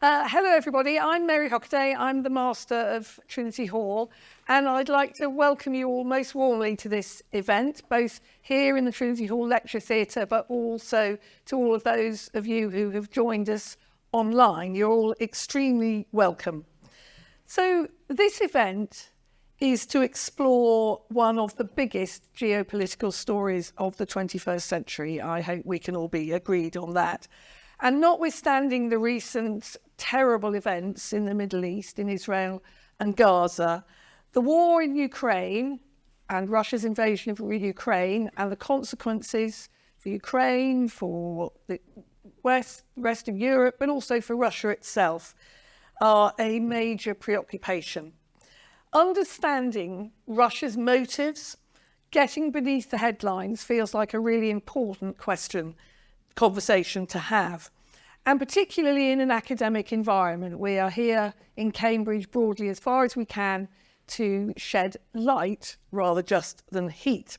Hello everybody, I'm Mary Hockaday, I'm the Master of Trinity Hall, and I'd like to welcome you all most warmly to this event, both here in the Trinity Hall Lecture Theatre, but also to all of those of you who have joined us online. You're all extremely welcome. So this event is to explore one of the biggest geopolitical stories of the 21st century. I hope we can all be agreed on that. And notwithstanding the recent terrible events in the Middle East, in Israel and Gaza, the war in Ukraine and Russia's invasion of Ukraine and the consequences for Ukraine, for the rest of Europe, but also for Russia itself, are a major preoccupation. Understanding Russia's motives, getting beneath the headlines, feels like a really important conversation to have. And particularly in an academic environment, we are here in Cambridge broadly as far as we can to shed light rather just than heat.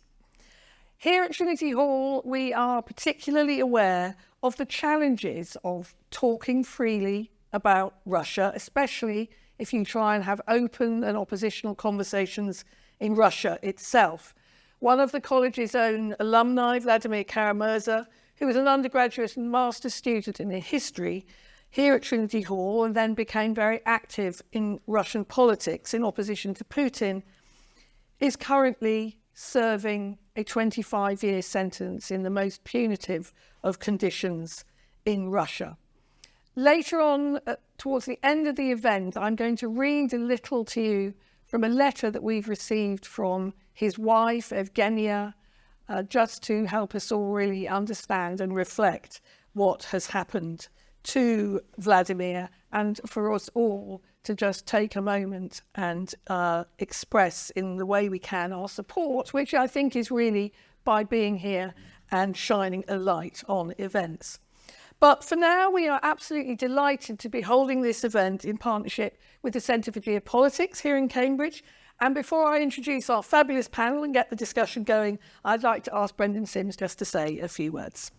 Here at Trinity Hall, we are particularly aware of the challenges of talking freely about Russia, especially if you try and have open and oppositional conversations in Russia itself. One of the college's own alumni, Vladimir Kara-Murza, who was an undergraduate and master's student in history here at Trinity Hall and then became very active in Russian politics in opposition to Putin, is currently serving a 25-year sentence in the most punitive of conditions in Russia. Later on, towards the end of the event, I'm going to read a little to you from a letter that we've received from his wife, Evgenia, just to help us all really understand and reflect what has happened to Vladimir, and for us all to just take a moment and express in the way we can our support, which I think is really by being here and shining a light on events. But for now, we are absolutely delighted to be holding this event in partnership with the Centre for Geopolitics here in Cambridge. And before I introduce our fabulous panel and get the discussion going, I'd like to ask Brendan Sims just to say a few words.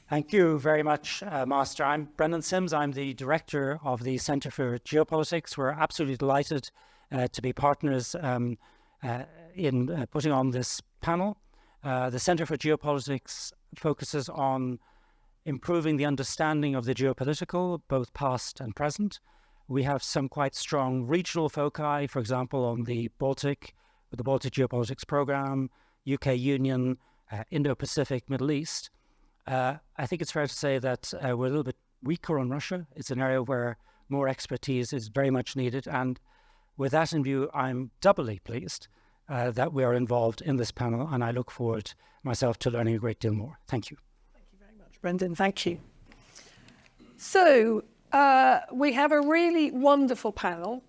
Thank you very much, Master. I'm Brendan Sims. I'm the Director of the Centre for Geopolitics. We're absolutely delighted to be partners in putting on this panel. The Centre for Geopolitics focuses on improving the understanding of the geopolitical, both past and present. We have some quite strong regional foci, for example, on the Baltic, with the Baltic Geopolitics Programme, UK Union, Indo-Pacific, Middle East. I think it's fair to say that we're a little bit weaker on Russia. It's an area where more expertise is very much needed. And with that in view, I'm doubly pleased that we are involved in this panel, and I look forward myself to learning a great deal more. Thank you. Thank you very much, Brendan. Thank you. So, we have a really wonderful panel,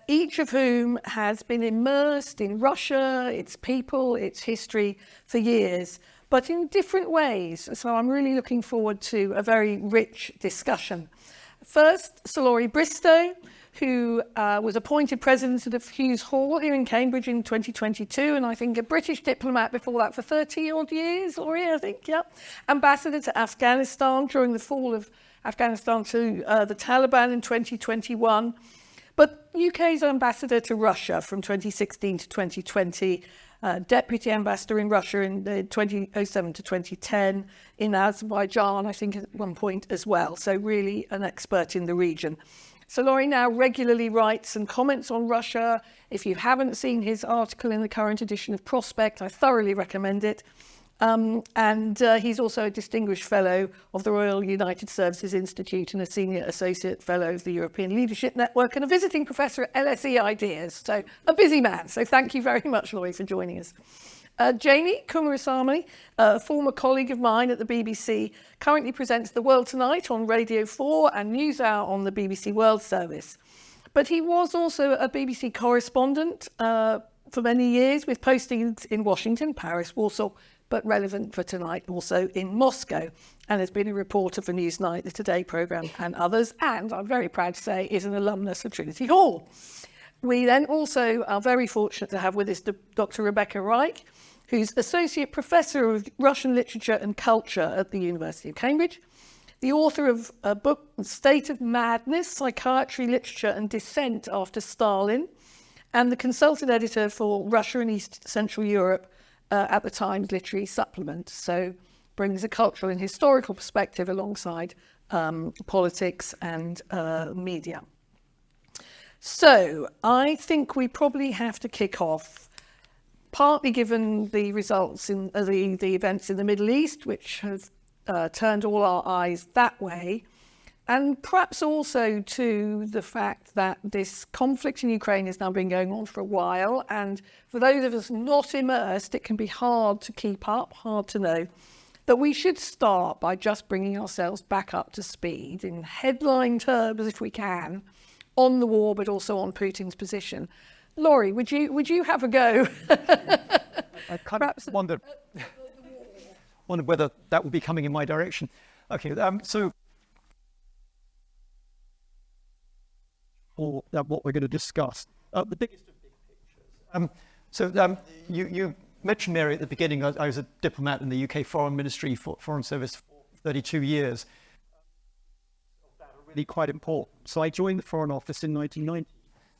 each of whom has been immersed in Russia, its people, its history for years, but in different ways. So I'm really looking forward to a very rich discussion. First, Sir Laurie Bristow, who was appointed president of Hughes Hall here in Cambridge in 2022, and I think a British diplomat before that for 30 odd years, Laurie, I think, yeah. Ambassador to Afghanistan during the fall of Afghanistan to the Taliban in 2021, but UK's ambassador to Russia from 2016 to 2020, deputy ambassador in Russia in 2007 to 2010, in Azerbaijan, I think at one point as well. So really an expert in the region. So Laurie now regularly writes and comments on Russia. If you haven't seen his article in the current edition of Prospect, I thoroughly recommend it. And he's also a distinguished fellow of the Royal United Services Institute and a senior associate fellow of the European Leadership Network and a visiting professor at LSE Ideas. So a busy man. So thank you very much, Laurie, for joining us. Janie Kumarasamy, a former colleague of mine at the BBC, currently presents The World Tonight on Radio 4 and NewsHour on the BBC World Service. But he was also a BBC correspondent for many years, with postings in Washington, Paris, Warsaw, but relevant for tonight also in Moscow, and has been a reporter for Newsnight, the Today programme and others, and I'm very proud to say is an alumnus of Trinity Hall. We then also are very fortunate to have with us Dr. Rebecca Reich, who's Associate Professor of Russian Literature and Culture at the University of Cambridge. the author of a book, State of Madness, Psychiatry, Literature and Dissent After Stalin, and the consultant editor for Russia and East Central Europe at the Times Literary Supplement. So brings a cultural and historical perspective alongside politics and media. So I think we probably have to kick off, partly given the results in the events in the Middle East, which have turned all our eyes that way, and perhaps also to the fact that this conflict in Ukraine has now been going on for a while, and for those of us not immersed, it can be hard to keep up, hard to know, that we should start by just bringing ourselves back up to speed in headline terms, if we can, on the war, but also on Putin's position. Laurie, would you have a go? I kind of wondered whether that would be coming in my direction. Okay, so or what we're going to discuss, the biggest of big pictures. You mentioned, Mary, at the beginning. I was a diplomat in the UK Foreign Ministry, Foreign Service, for 32 years. That are really quite important. So I joined the Foreign Office in 1990.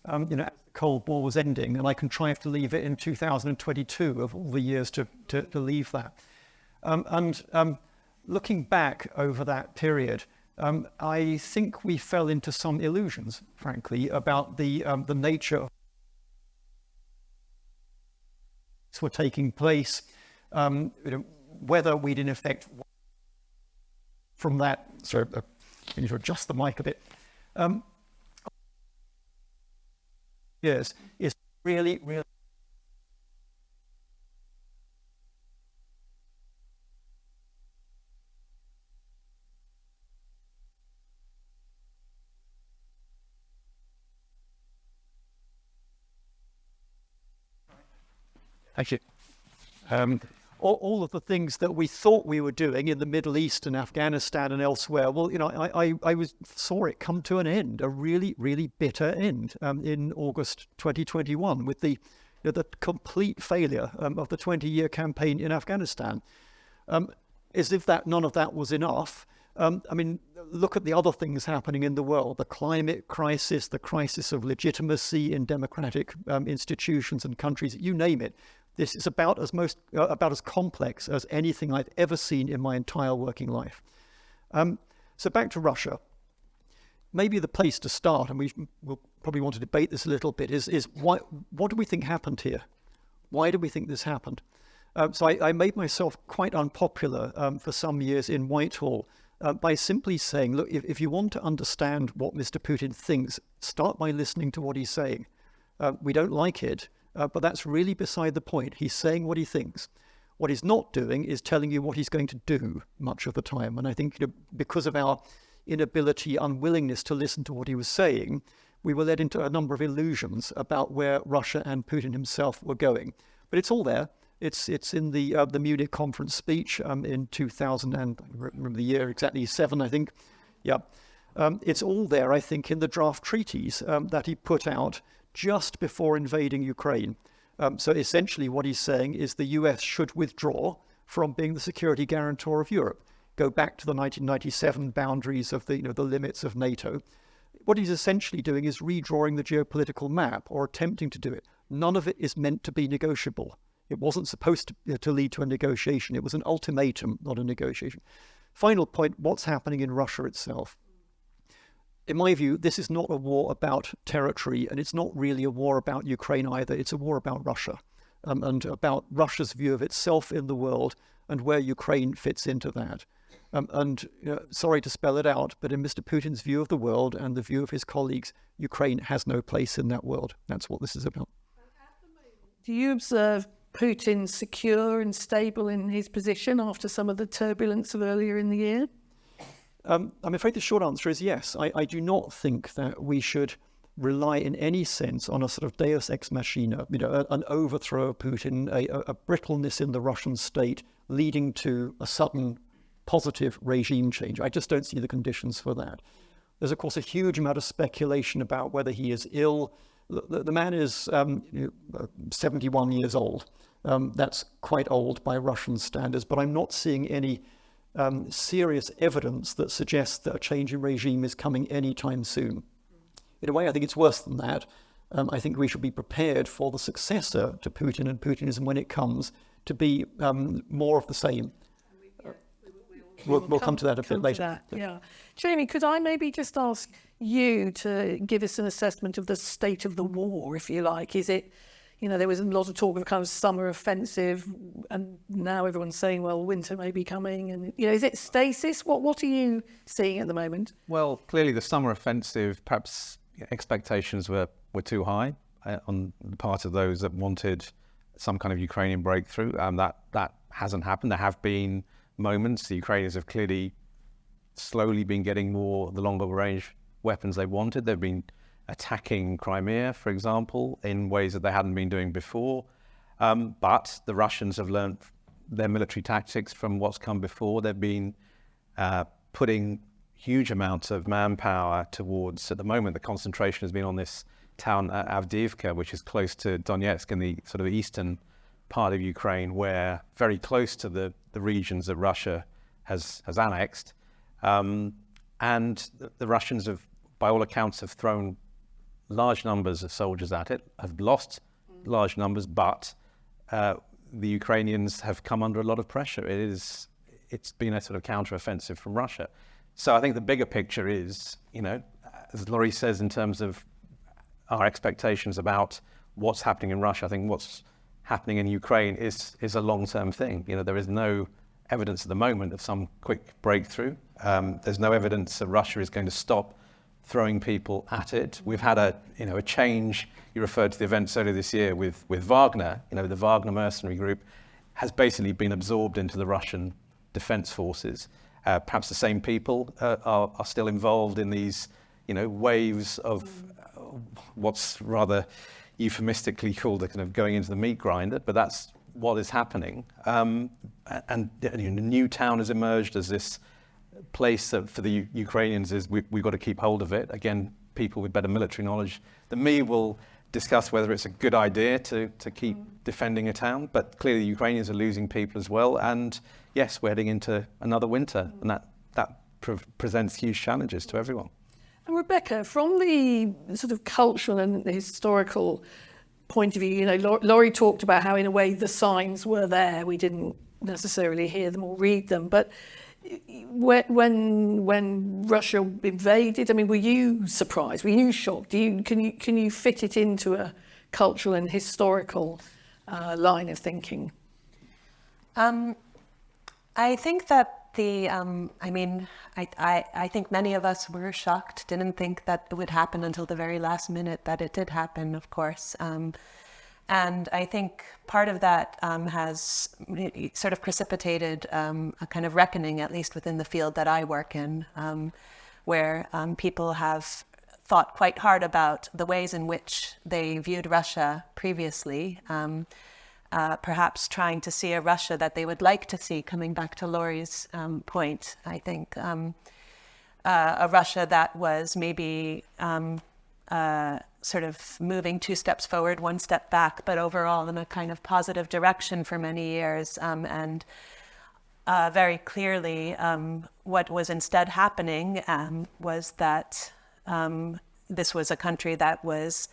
As the Cold War was ending, and I contrived to leave it in 2022 of all the years to leave that. Looking back over that period, I think we fell into some illusions, frankly, about the nature of what were taking place, whether we'd in effect from that. Sorry, I need to adjust the mic a bit. Yes, is really. Thank you. All of the things that we thought we were doing in the Middle East and Afghanistan and elsewhere, well, I saw it come to an end, a really, really bitter end in August 2021 with the complete failure of the 20-year campaign in Afghanistan. As if none of that was enough. Look at the other things happening in the world: the climate crisis, the crisis of legitimacy in democratic institutions and countries, you name it. This is about as complex as anything I've ever seen in my entire working life. So back to Russia. Maybe the place to start, and we'll probably want to debate this a little bit, is what do we think happened here? Why do we think this happened? So I made myself quite unpopular for some years in Whitehall by simply saying, look, if you want to understand what Mr. Putin thinks, start by listening to what he's saying. We don't like it, but that's really beside the point. He's saying what he thinks. What he's not doing is telling you what he's going to do much of the time. And I think because of our inability, unwillingness to listen to what he was saying, we were led into a number of illusions about where Russia and Putin himself were going. But it's all there. It's in the Munich conference speech in 2000, and I remember the year exactly, 7, I think. Yeah, it's all there, I think, in the draft treaties that he put out just before invading Ukraine. So essentially what he's saying is the US should withdraw from being the security guarantor of Europe, go back to the 1997 boundaries of the limits of NATO. What he's essentially doing is redrawing the geopolitical map, or attempting to do it. None of it is meant to be negotiable. It wasn't supposed to lead to a negotiation. It was an ultimatum, not a negotiation. Final point, what's happening in Russia itself? In my view, this is not a war about territory, and it's not really a war about Ukraine either. It's a war about Russia, and about Russia's view of itself in the world and where Ukraine fits into that. Sorry to spell it out, but in Mr. Putin's view of the world and the view of his colleagues, Ukraine has no place in that world. That's what this is about. Do you observe Putin secure and stable in his position after some of the turbulence of earlier in the year? I'm afraid the short answer is yes. I do not think that we should rely in any sense on a sort of deus ex machina, an overthrow of Putin, a brittleness in the Russian state leading to a sudden positive regime change. I just don't see the conditions for that. There's, of course, a huge amount of speculation about whether he is ill. The man is 71 years old. That's quite old by Russian standards, but I'm not seeing any serious evidence that suggests that a change in regime is coming anytime soon. In a way, I think it's worse than that. I think we should be prepared for the successor to Putin and Putinism when it comes to be more of the same. We'll come to that a bit later. Yeah. Jamie, could I maybe just ask you to give us an assessment of the state of the war, if you like? Is it, there was a lot of talk of kind of summer offensive, and now everyone's saying, well, winter may be coming. And, is it stasis? What are you seeing at the moment? Well, clearly the summer offensive, perhaps expectations were too high on the part of those that wanted some kind of Ukrainian breakthrough. That hasn't happened. There have been moments. The Ukrainians have clearly slowly been getting more the longer range weapons they wanted. They've been attacking Crimea, for example, in ways that they hadn't been doing before. But the Russians have learned their military tactics from what's come before. They've been putting huge amounts of manpower towards, at the moment, the concentration has been on this town Avdiivka, which is close to Donetsk in the sort of eastern part of Ukraine, where very close to the regions that Russia has annexed. And the Russians have, by all accounts, have thrown large numbers of soldiers at it, have lost large numbers, but the Ukrainians have come under a lot of pressure. It's been a sort of counter-offensive from Russia. So I think the bigger picture is, as Laurie says, in terms of our expectations about what's happening in Russia, I think what's happening in Ukraine is a long-term thing. There is no evidence at the moment of some quick breakthrough. There's no evidence that Russia is going to stop throwing people at it. We've had a change. You referred to the events earlier this year with Wagner. The Wagner mercenary group has basically been absorbed into the Russian defense forces. Perhaps the same people are still involved in these, waves of what's rather euphemistically called the kind of going into the meat grinder, but that's what is happening. And a new town has emerged as this place that for the Ukrainians is we've got to keep hold of it. Again, people with better military knowledge than me will discuss whether it's a good idea to keep defending a town, but clearly the Ukrainians are losing people as well. And yes, we're heading into another winter, and that presents huge challenges to everyone. And Rebecca, from the sort of cultural and historical point of view, Laurie talked about how in a way the signs were there. We didn't necessarily hear them or read them, but when Russia invaded, were you surprised? Were you shocked? Can you fit it into a cultural and historical line of thinking? I think that I think many of us were shocked, didn't think that it would happen until the very last minute that it did happen, of course. And I think part of that has sort of precipitated a kind of reckoning, at least within the field that I work in, where people have thought quite hard about the ways in which they viewed Russia previously, perhaps trying to see a Russia that they would like to see, coming back to Laurie's point, I think, a Russia that was maybe sort of moving 2 steps forward, 1 step back, but overall in a kind of positive direction for many years. And very clearly, what was instead happening was that this was a country that was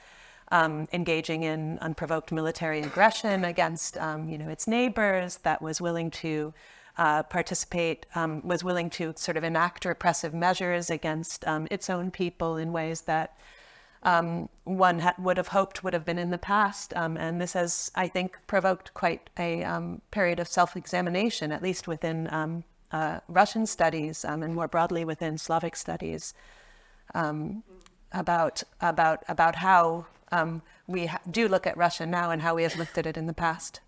engaging in unprovoked military aggression against, its neighbors, that was willing to participate, was willing to sort of enact repressive measures against its own people in ways that one would have hoped would have been in the past. And this has, I think, provoked quite a period of self-examination, at least within Russian studies and more broadly within Slavic studies, about how we do look at Russia now and how we have looked at it in the past.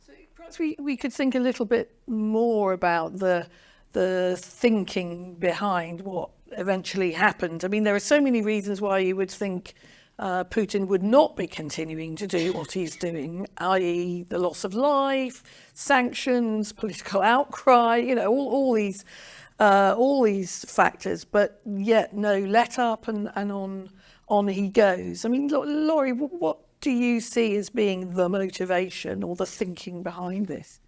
So perhaps we could think a little bit more about the thinking behind what eventually happened. There are so many reasons why you would think Putin would not be continuing to do what he's doing, i.e. the loss of life, sanctions, political outcry, all these factors, but yet no let up and on he goes. Laurie, what do you see as being the motivation or the thinking behind this?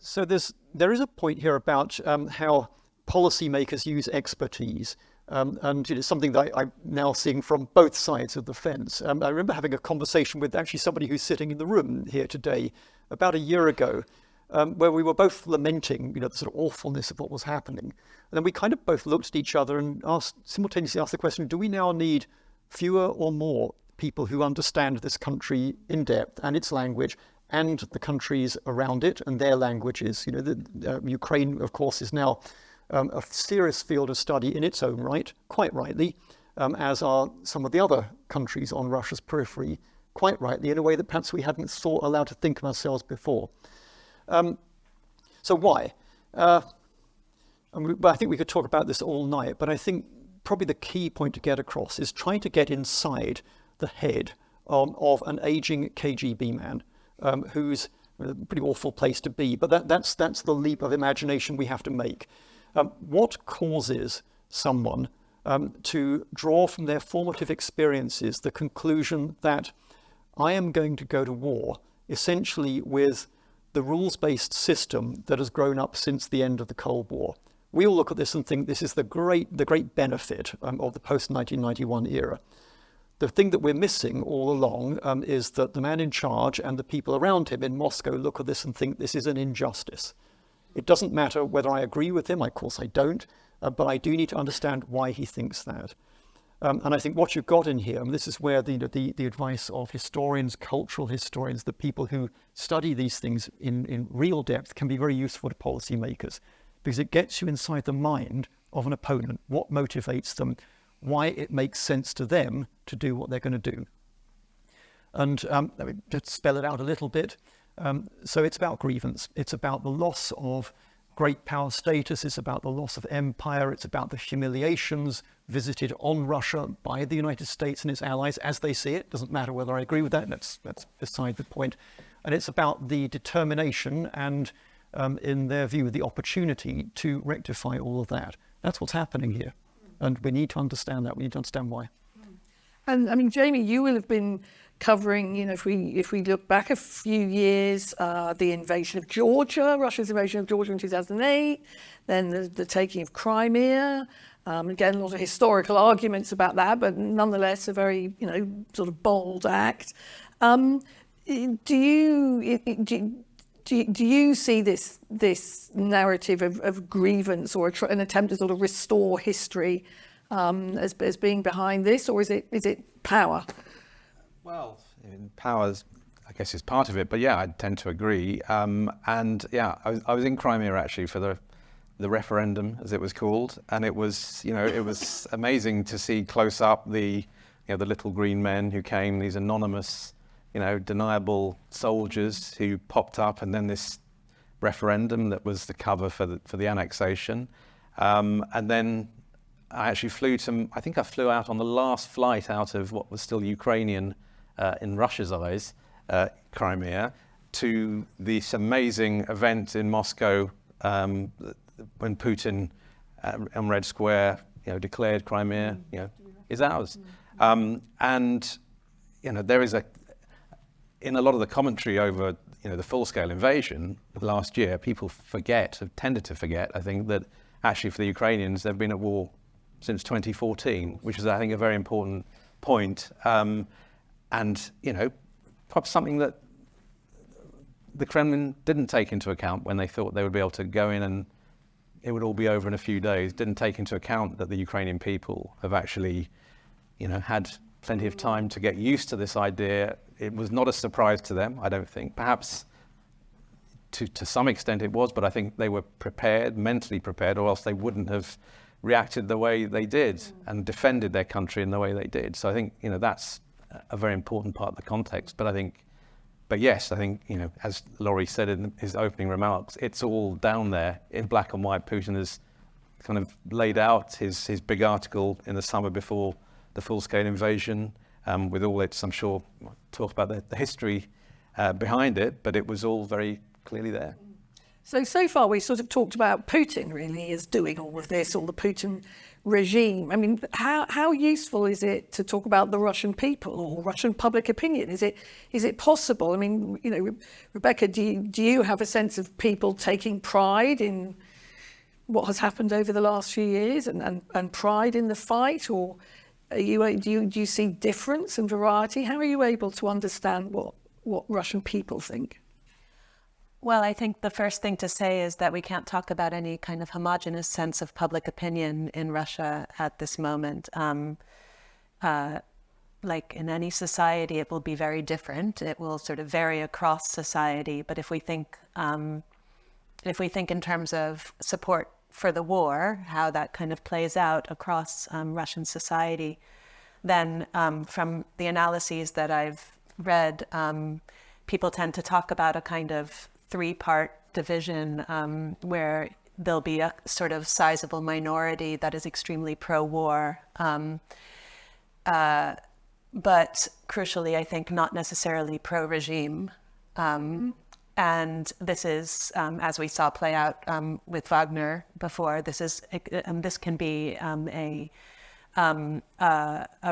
So there is a point here about how policymakers use expertise. And it's something that I'm now seeing from both sides of the fence. I remember having a conversation with actually somebody who's sitting in the room here today about a year ago, where we were both lamenting, the sort of awfulness of what was happening. And then we kind of both looked at each other and simultaneously asked the question, do we now need fewer or more people who understand this country in depth and its language and the countries around it and their languages? Ukraine, of course, is now a serious field of study in its own right, quite rightly, as are some of the other countries on Russia's periphery, quite rightly, in a way that perhaps we hadn't allowed to think of ourselves before. So why? I think we could talk about this all night, but I think probably the key point to get across is trying to get inside the head of an aging KGB man who's a pretty awful place to be, but that's the leap of imagination we have to make. What causes someone to draw from their formative experiences the conclusion that I am going to go to war essentially with the rules-based system that has grown up since the end of the Cold War? We all look at this and think this is the great benefit of the post-1991 era. The thing that we're missing all along is that the man in charge and the people around him in Moscow look at this and think this is an injustice. It doesn't matter whether I agree with him, of course I don't, but I do need to understand why he thinks that. And I think what you've got in here, and this is where the advice of historians, cultural historians, the people who study these things in real depth can be very useful to policymakers, because it gets you inside the mind of an opponent, what motivates them, why it makes sense to them to do what they're going to do. And let me just spell it out a little bit. So it's about grievance. It's about the loss of great power status. It's about the loss of empire. It's about the humiliations visited on Russia by the United States and its allies as they see it. Doesn't matter whether I agree with that. That's beside the point. And it's about the determination and, in their view, the opportunity to rectify all of that. That's what's happening here. And we need to understand that. We need to understand why. And I mean, Jamie, you will have been covering, if we look back a few years, the invasion of Georgia, Russia's invasion of Georgia in 2008, then the taking of Crimea. Again, a lot of historical arguments about that, but nonetheless a very, sort of bold act. Do you see this narrative of grievance or an attempt to sort of restore history as being behind this, or is it power? Well, power, I guess, is part of it, but yeah, I tend to agree. And yeah, I was in Crimea actually for the referendum, as it was called, and it was, it was amazing to see close up the little green men who came, these anonymous, deniable soldiers who popped up, and then this referendum that was the cover for the annexation, and then I actually I think I flew out on the last flight out of what was still Ukrainian in Russia's eyes, Crimea, to this amazing event in Moscow when Putin on Red Square, declared Crimea, is ours. And there is in a lot of the commentary over the full-scale invasion last year, people have tended to forget, I think, that actually for the Ukrainians they've been at war since 2014, which is, I think, a very important point. And, perhaps something that the Kremlin didn't take into account when they thought they would be able to go in and it would all be over in a few days, didn't take into account that the Ukrainian people have actually, had plenty of time to get used to this idea. It was not a surprise to them, I don't think. Perhaps to some extent it was, but I think they were prepared, mentally prepared, or else they wouldn't have reacted the way they did and defended their country in the way they did. So I think, that's a very important part of the context. But yes, I think, as Laurie said in his opening remarks, it's all down there in black and white. Putin has kind of laid out his big article in the summer before the full-scale invasion, with all its, I'm sure, we'll talk about the history behind it, but it was all very clearly there. So far we sort of talked about Putin really as doing all of this, or the Putin regime. I mean, how useful is it to talk about the Russian people or Russian public opinion? Is it possible? I mean, you know, Rebecca, do you have a sense of people taking pride in what has happened over the last few years and pride in the fight, or do you see difference and variety? How are you able to understand what Russian people think? Well, I think the first thing to say is that we can't talk about any kind of homogenous sense of public opinion in Russia at this moment. Like in any society, it will be very different. It will sort of vary across society. But if we think in terms of support for the war, how that kind of plays out across Russian society, then from the analyses that I've read, people tend to talk about a kind of three-part division where there'll be a sort of sizable minority that is extremely pro-war, but crucially, I think not necessarily pro-regime. And this is, as we saw play out with Wagner before, this can be a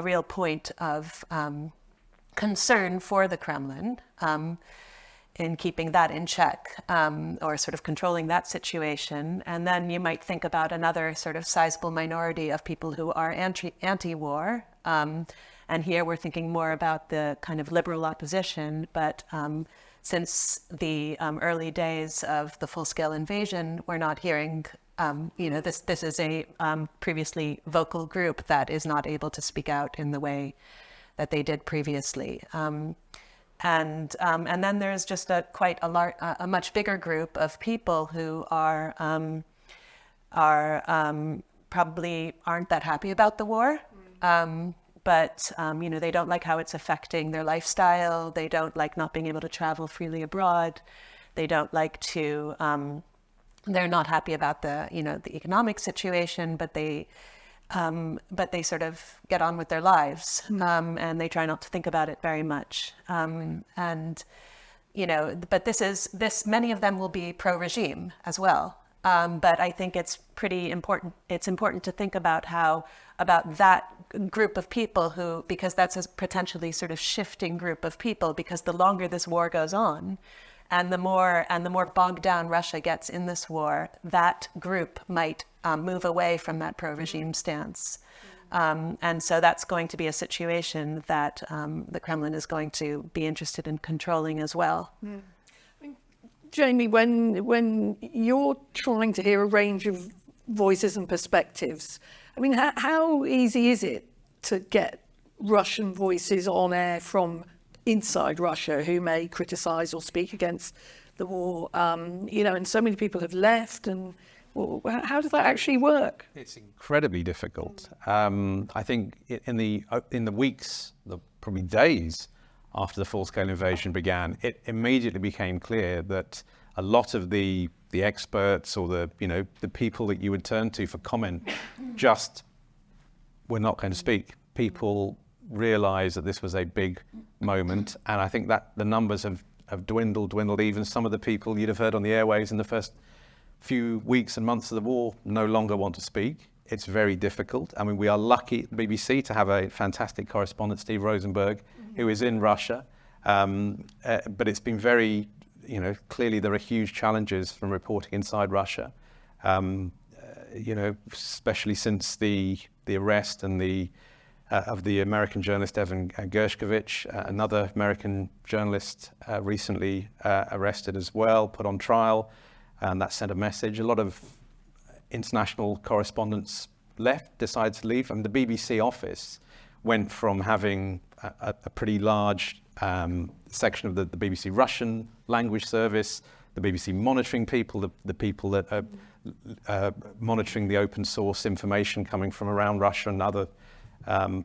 real point of concern for the Kremlin. In keeping that in check, or sort of controlling that situation. And then you might think about another sort of sizable minority of people who are anti-war. And here we're thinking more about the kind of liberal opposition, but since the early days of the full-scale invasion, we're not hearing, this is a previously vocal group that is not able to speak out in the way that they did previously. And then there's just a much bigger group of people who are probably aren't that happy about the war, but they don't like how it's affecting their lifestyle. They don't like not being able to travel freely abroad. They don't like to. They're not happy about the economic situation, but they sort of get on with their lives, and they try not to think about it very much. But many of them will be pro-regime as well. But I think it's pretty important. It's important to think about about that group of people because that's a potentially sort of shifting group of people, because the longer this war goes on, and the more bogged down Russia gets in this war, that group might move away from that pro-regime stance. And so that's going to be a situation that the Kremlin is going to be interested in controlling as well. Jamie, when you're trying to hear a range of voices and perspectives, I mean, how easy is it to get Russian voices on air from inside Russia who may criticize or speak against the war? And so many people have left, and how does that actually work? It's incredibly difficult. I think in the weeks, probably days after the full-scale invasion began, it immediately became clear that a lot of the experts or the people that you would turn to for comment just were not going to speak. People realized that this was a big moment, and I think that the numbers have dwindled. Even some of the people you'd have heard on the airwaves in the first few weeks and months of the war no longer want to speak. It's very difficult. I mean, we are lucky at the BBC to have a fantastic correspondent, Steve Rosenberg, who is in Russia. But it's been very, clearly there are huge challenges from reporting inside Russia, especially since the arrest and of the American journalist Evan Gershkovich, another American journalist recently arrested as well, put on trial, and that sent a message. A lot of international correspondents decided to leave, and the BBC office went from having a pretty large section of the BBC Russian language service, the BBC monitoring people, the people that are monitoring the open source information coming from around Russia and other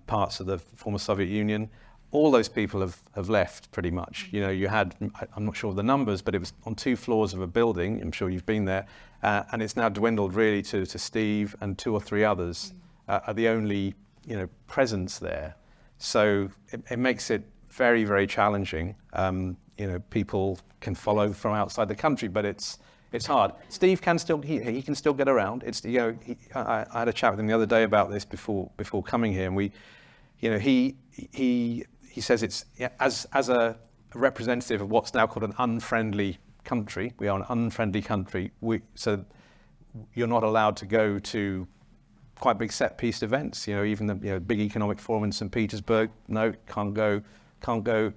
parts of the former Soviet Union. All those people have left pretty much. You had, I'm not sure of the numbers, but it was on 2 floors of a building. I'm sure you've been there. And it's now dwindled really to Steve and 2 or 3 others are the only, presence there. So it makes it very, very challenging. People can follow from outside the country, but it's it's hard. Steve can still he can still get around. It's I had a chat with him the other day about this before coming here, and we, he says it's as a representative of what's now called an unfriendly country. We are an unfriendly country. So you're not allowed to go to quite big set piece events. Even the big economic forum in St. Petersburg. No, can't go. You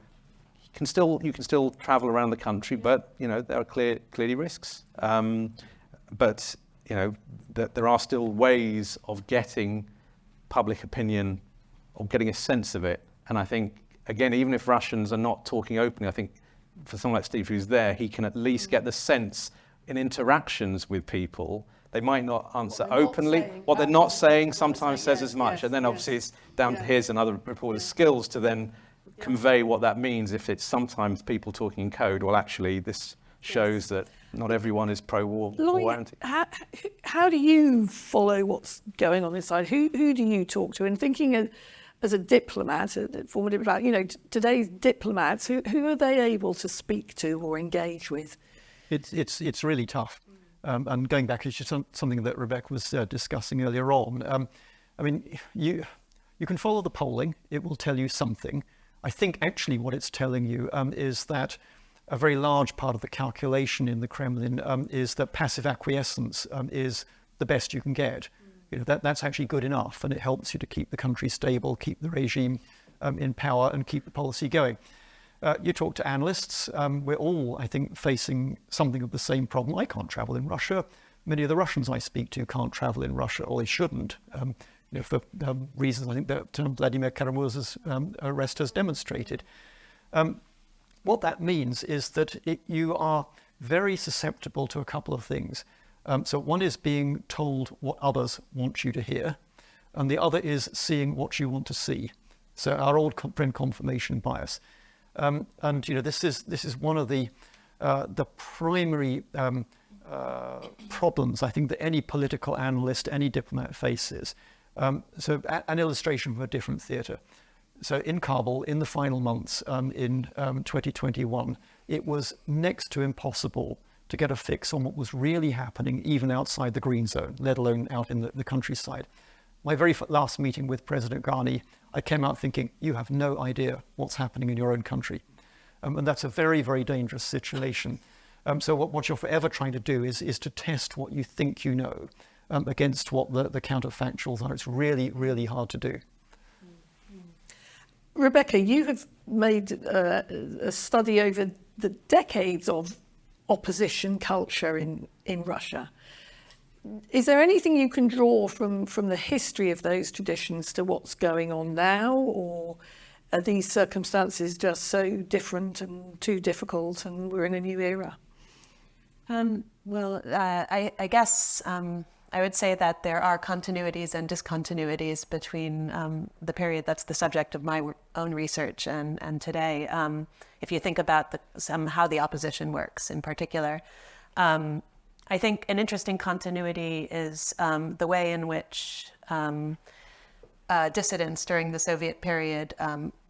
can still travel around the country, but there are clearly risks. But there are still ways of getting public opinion or getting a sense of it. And I think, again, even if Russians are not talking openly, I think for someone like Steve who's there, he can at least get the sense in interactions with people. They might not answer openly. What they're not saying sometimes says as much. And then obviously it's down to his and other reporters' skills to then convey what that means. If it's sometimes people talking in code, well, actually, this shows that not everyone is pro-war or anti. How do you follow what's going on inside? Who do you talk to? And thinking as a diplomat, a former diplomat, today's diplomats, who are they able to speak to or engage with? It's really tough. And going back to something that Rebecca was discussing earlier on, you can follow the polling. It will tell you something. I think actually what it's telling you is that a very large part of the calculation in the Kremlin is that passive acquiescence is the best you can get. That's actually good enough, and it helps you to keep the country stable, keep the regime in power, and keep the policy going. You talk to analysts, we're all, I think, facing something of the same problem. I can't travel in Russia. Many of the Russians I speak to can't travel in Russia, or they shouldn't, for reasons I think that Vladimir Kara-Murza's arrest has demonstrated. What that means is that you are very susceptible to a couple of things. So one is being told what others want you to hear, and the other is seeing what you want to see. So our old friend confirmation bias. This is one of the primary problems I think that any political analyst, any diplomat faces. So an illustration from a different theatre. So in Kabul, in the final months in 2021, it was next to impossible to get a fix on what was really happening even outside the green zone, let alone out in the countryside. My very last meeting with President Ghani, I came out thinking, you have no idea what's happening in your own country. And that's a very, very dangerous situation. So what you're forever trying to do is to test what you think you know against what the counterfactuals are. It's really, really hard to do. Rebecca, you have made a study over the decades of opposition culture in Russia. Is there anything you can draw from the history of those traditions to what's going on now, or are these circumstances just so different and too difficult and we're in a new era? I guess I would say that there are continuities and discontinuities between the period that's the subject of my own research and today. If you think about how the opposition works in particular, I think an interesting continuity is the way in which dissidents during the Soviet period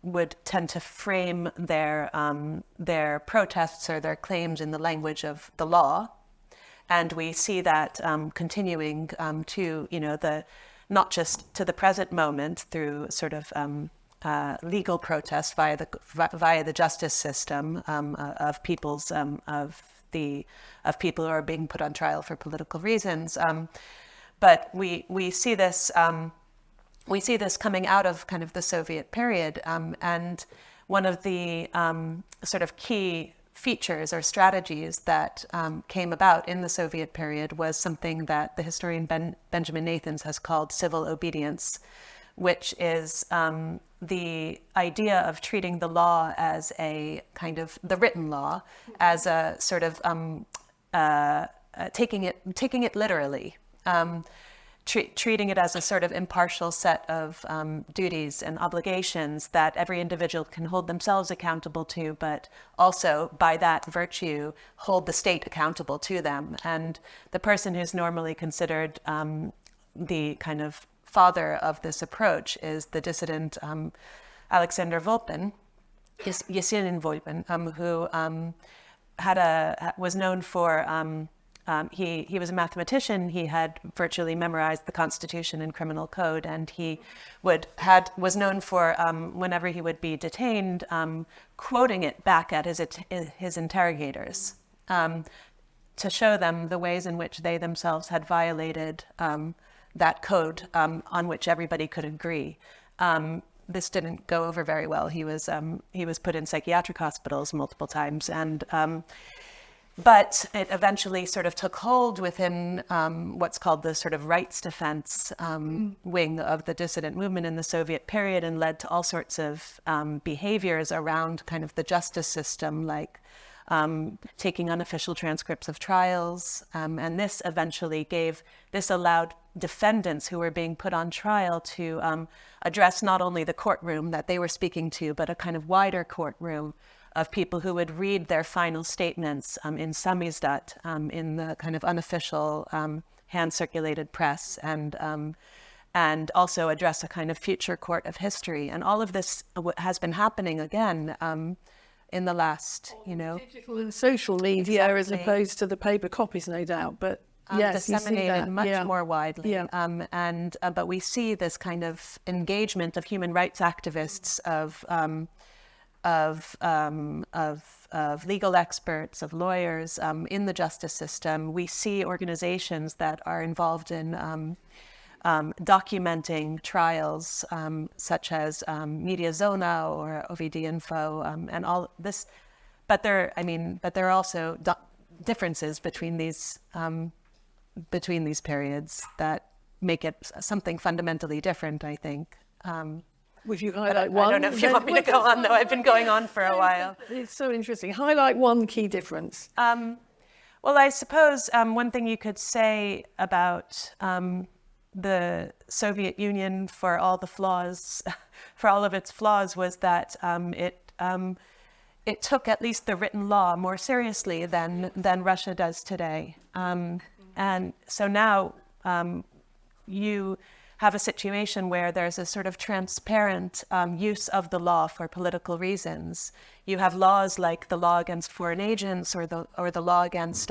would tend to frame their protests or their claims in the language of the law. And we see that continuing to, not just to the present moment through sort of legal protest via the justice system of people who are being put on trial for political reasons. But we see this coming out of kind of the Soviet period, and one of the sort of key features or strategies that came about in the Soviet period was something that the historian Benjamin Nathans has called civil obedience, which is the idea of treating the law as a kind of the written law as a sort of taking it literally, treating it as a sort of impartial set of duties and obligations that every individual can hold themselves accountable to, but also by that virtue hold the state accountable to them. And the person who's normally considered the kind of father of this approach is the dissident Alexander Volpin, Yesenin Volpin, who was known for he was a mathematician. He had virtually memorized the Constitution and Criminal Code, and he was known for whenever he would be detained, quoting it back at his interrogators to show them the ways in which they themselves had violated that code on which everybody could agree. This didn't go over very well. He was put in psychiatric hospitals multiple times, and but it eventually sort of took hold within what's called the sort of rights defense wing of the dissident movement in the Soviet period, and led to all sorts of behaviors around kind of the justice system, like taking unofficial transcripts of trials. And this eventually allowed defendants who were being put on trial to address not only the courtroom that they were speaking to, but a kind of wider courtroom of people who would read their final statements in samizdat, in the kind of unofficial hand-circulated press, and also address a kind of future court of history. And all of this has been happening again in the last, digital and social media, as opposed to the paper copies, no doubt. But yes, disseminated much more widely. Yeah. But we see this kind of engagement of human rights activists, of legal experts, of lawyers in the justice system. We see organizations that are involved in documenting trials, such as Media Zona or OVD Info, and all this. But there are also differences between these periods that make it something fundamentally different, I think. Would you highlight one? I don't know if you want me to go on, though. I've been going on for a while. It's so interesting. Highlight one key difference. Well, I suppose one thing you could say about the Soviet Union, for all of its flaws, was that it took at least the written law more seriously than Russia does today. And so now you have a situation where there's a sort of transparent use of the law for political reasons. You have laws like the law against foreign agents, or the law against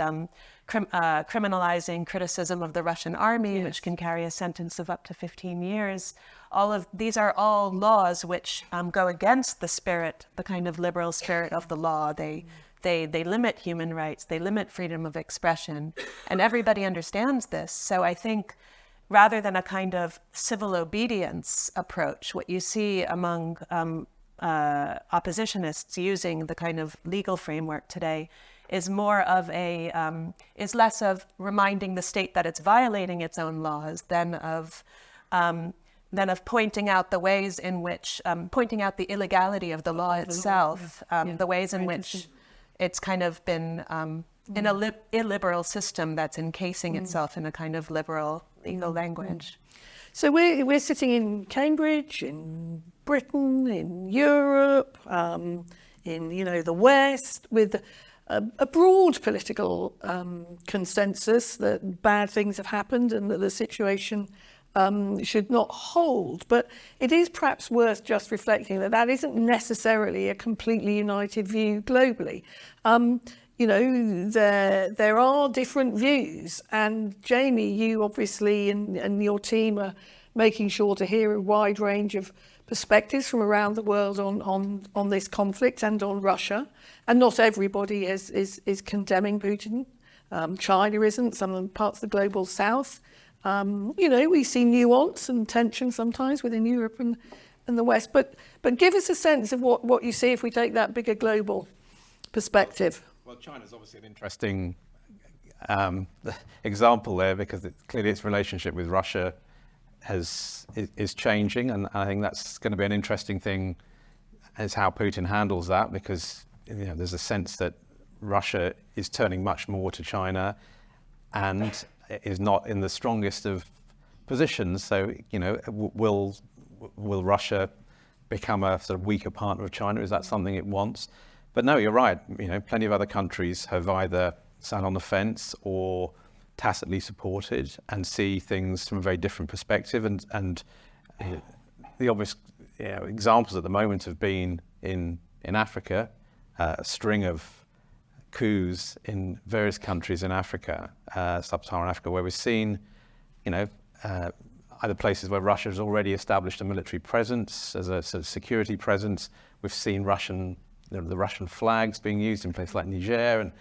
criminalizing criticism of the Russian army, yes, which can carry a sentence of up to 15 years. These are all laws which go against the kind of liberal spirit of the law. They limit human rights, they limit freedom of expression, and everybody understands this. So I think, rather than a kind of civil obedience approach, what you see among oppositionists using the kind of legal framework today is less of reminding the state that it's violating its own laws than of pointing out the ways in which, pointing out the illegality of the law itself, the ways in which it's kind of been in a illiberal system that's encasing itself in a kind of liberal legal language. So we're sitting in Cambridge, in Britain, in Europe, in the West, with a broad political consensus that bad things have happened and that the situation should not hold. But it is perhaps worth just reflecting that isn't necessarily a completely united view globally. There are different views, and Jamie, you obviously and your team are making sure to hear a wide range of perspectives from around the world on this conflict and on Russia. And not everybody is condemning Putin. China isn't, some parts of the global south. We see nuance and tension sometimes within Europe and the West. But give us a sense of what you see if we take that bigger global perspective. Well, China's obviously an interesting example there, because clearly its relationship with Russia is changing, and I think that's going to be an interesting thing, is how Putin handles that, because there's a sense that Russia is turning much more to China and is not in the strongest of positions. So will Russia become a sort of weaker partner of China? Is that something it wants? But no, you're right. Plenty of other countries have either sat on the fence or tacitly supported and see things from a very different perspective. And the obvious examples at the moment have been in Africa, a string of coups in various countries in Africa, sub-Saharan Africa, where we've seen, either places where Russia has already established a military presence as a sort of security presence. We've seen the Russian flags being used in places like Niger,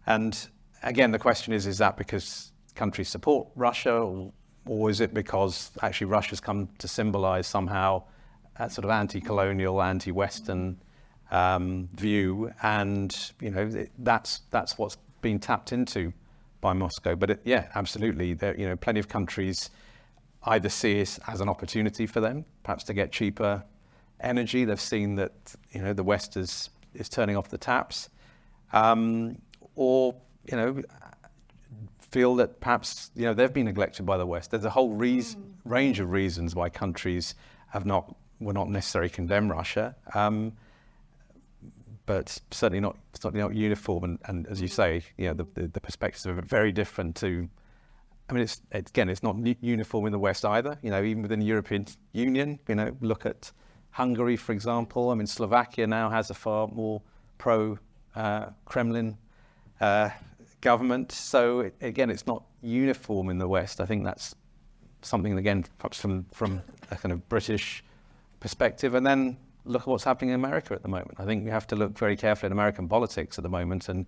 and again the question is that because countries support Russia, or is it because actually Russia's come to symbolize somehow a sort of anti-colonial, anti-Western view, and that's what's been tapped into by Moscow. But absolutely, there plenty of countries either see it as an opportunity for them, perhaps to get cheaper energy. They've seen that the West is turning off the taps, or feel that perhaps they've been neglected by the West. There's a whole range of reasons why countries will not necessarily condemn Russia, but certainly not uniform. And as you say, the perspectives are very different to. I mean, it's not uniform in the West either. Even within the European Union, look at Hungary, for example. I mean, Slovakia now has a far more pro-Kremlin government. So again, it's not uniform in the West. I think that's something, again, perhaps from a kind of British perspective. And then look at what's happening in America at the moment. I think we have to look very carefully at American politics at the moment. And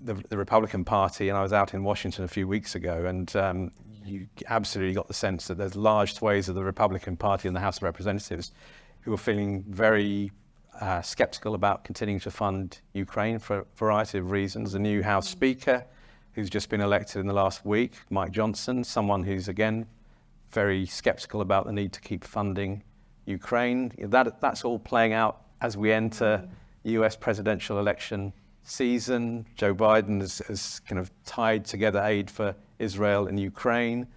the Republican Party, and I was out in Washington a few weeks ago, and you absolutely got the sense that there's large swathes of the Republican Party in the House of Representatives who are feeling very skeptical about continuing to fund Ukraine for a variety of reasons. The new House Speaker, who's just been elected in the last week, Mike Johnson, someone who's, again, very skeptical about the need to keep funding Ukraine. That's all playing out as we enter US presidential election season. Joe Biden has kind of tied together aid for Israel and Ukraine,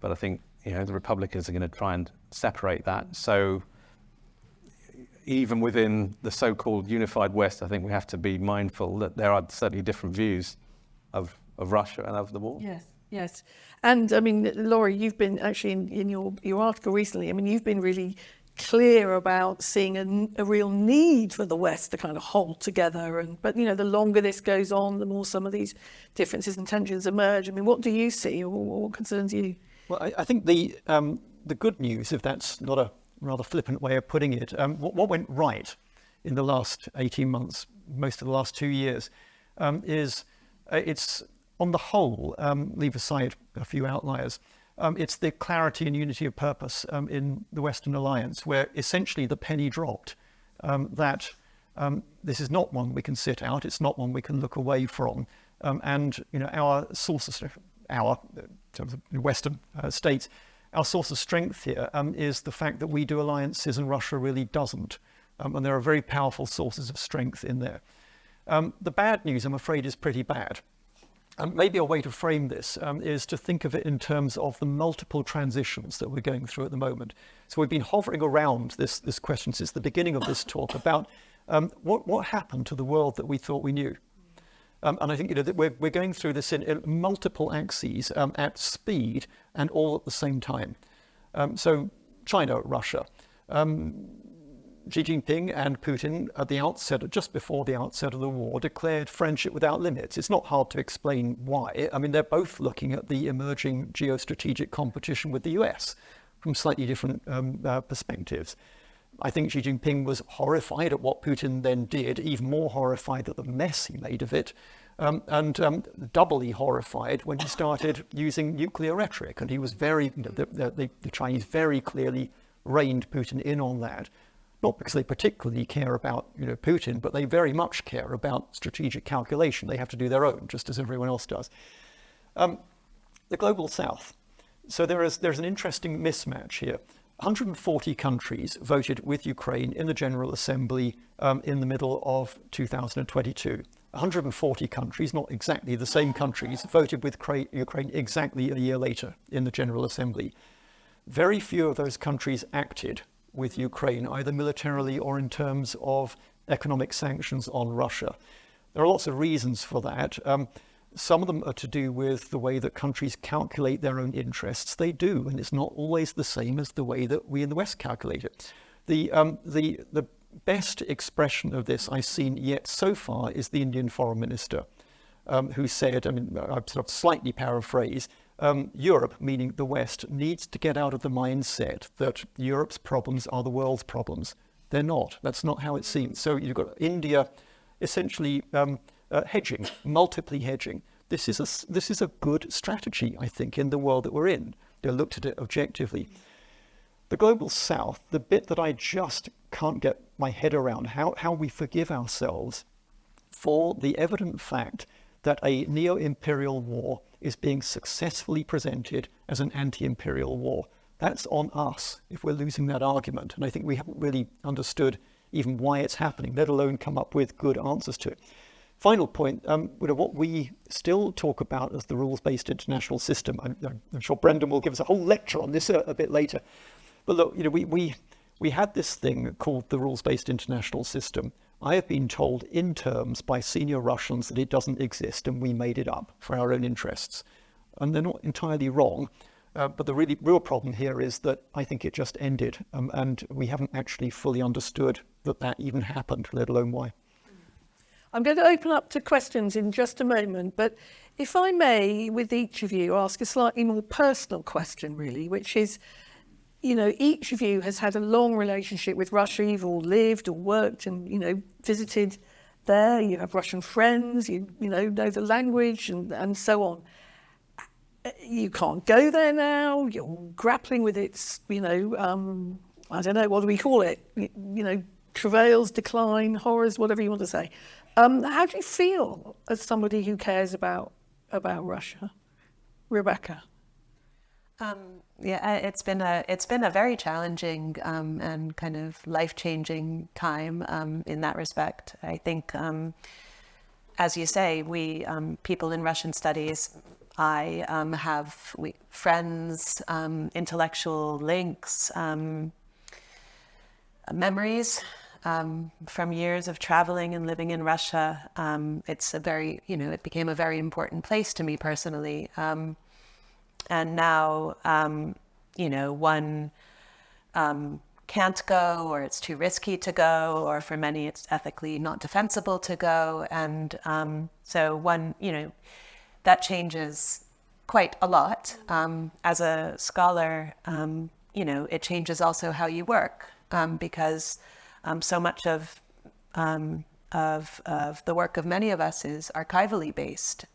but I think the Republicans are going to try and separate that. So even within the so-called unified West, I think we have to be mindful that there are certainly different views of Russia and of the war. Yes. And I mean, Laurie, you've been actually in your article recently, I mean, you've been really clear about seeing a real need for the West to kind of hold together. But the longer this goes on, the more some of these differences and tensions emerge. I mean, what do you see, or what concerns you? Well, I think the good news, if that's not a rather flippant way of putting it, what went right in the last 18 months, most of the last 2 years, is it's on the whole, leave aside a few outliers, it's the clarity and unity of purpose in the Western Alliance, where essentially the penny dropped, that this is not one we can sit out, it's not one we can look away from. And our sources, in terms of Western states, our source of strength here is the fact that we do alliances and Russia really doesn't. And there are very powerful sources of strength in there. The bad news, I'm afraid, is pretty bad. Maybe a way to frame this is to think of it in terms of the multiple transitions that we're going through at the moment. So we've been hovering around this question since the beginning of this talk about what happened to the world that we thought we knew. And I think that we're going through this in multiple axes at speed and all at the same time. So China, Russia. Xi Jinping and Putin at the outset, just before the outset of the war, declared friendship without limits. It's not hard to explain why. I mean, they're both looking at the emerging geostrategic competition with the US from slightly different perspectives. I think Xi Jinping was horrified at what Putin then did, even more horrified at the mess he made of it, and doubly horrified when he started using nuclear rhetoric. And he was the Chinese very clearly reined Putin in on that. Not because they particularly care about Putin, but they very much care about strategic calculation. They have to do their own, just as everyone else does. The global south. So there's an interesting mismatch here. 140 countries voted with Ukraine in the General Assembly in the middle of 2022. 140 countries, not exactly the same countries, voted with Ukraine exactly a year later in the General Assembly. Very few of those countries acted with Ukraine, either militarily or in terms of economic sanctions on Russia. There are lots of reasons for that. Some of them are to do with the way that countries calculate their own interests. They do, and it's not always the same as the way that we in the West calculate it. The best expression of this I've seen yet so far is the Indian Foreign Minister, who said, I mean, I sort of slightly paraphrase, Europe, meaning the West, needs to get out of the mindset that Europe's problems are the world's problems. They're not. That's not how it seems. So you've got India essentially hedging, multiply hedging. This is a good strategy, I think, in the world that we're in. They looked at it objectively. The global south, the bit that I just can't get my head around, how we forgive ourselves for the evident fact that a neo-imperial war is being successfully presented as an anti-imperial war. That's on us if we're losing that argument. And I think we haven't really understood even why it's happening, let alone come up with good answers to it. Final point, what we still talk about as the rules-based international system, I'm sure Brendan will give us a whole lecture on this a bit later. But look, we had this thing called the rules-based international system. I have been told in terms by senior Russians that it doesn't exist and we made it up for our own interests. And they're not entirely wrong. But the real problem here is that I think it just ended and we haven't actually fully understood that even happened, let alone why. I'm going to open up to questions in just a moment, but if I may, with each of you, ask a slightly more personal question, really, which is, each of you has had a long relationship with Russia. You've all lived or worked and, visited there. You have Russian friends, you know the language and so on. You can't go there now. You're grappling with its, I don't know, what do we call it? Travails, decline, horrors, whatever you want to say. How do you feel as somebody who cares about Russia? Rebecca? It's been a very challenging and kind of life-changing time in that respect. I think, as you say, we people in Russian studies, I have friends, intellectual links, memories from years of traveling and living in Russia. It's a very, it became a very important place to me personally. And now, one can't go, or it's too risky to go, or for many it's ethically not defensible to go. And so that changes quite a lot. As a scholar, it changes also how you work, because so much of the work of many of us is archivally based.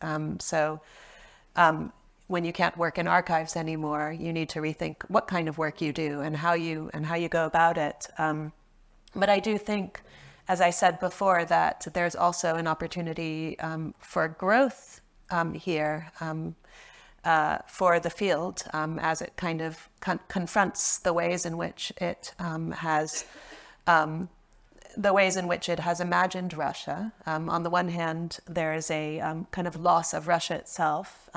When you can't work in archives anymore, you need to rethink what kind of work you do and how you go about it. But I do think, as I said before, that there's also an opportunity for growth here for the field as it kind of confronts the ways in which it has imagined Russia. On the one hand, there is a kind of loss of Russia itself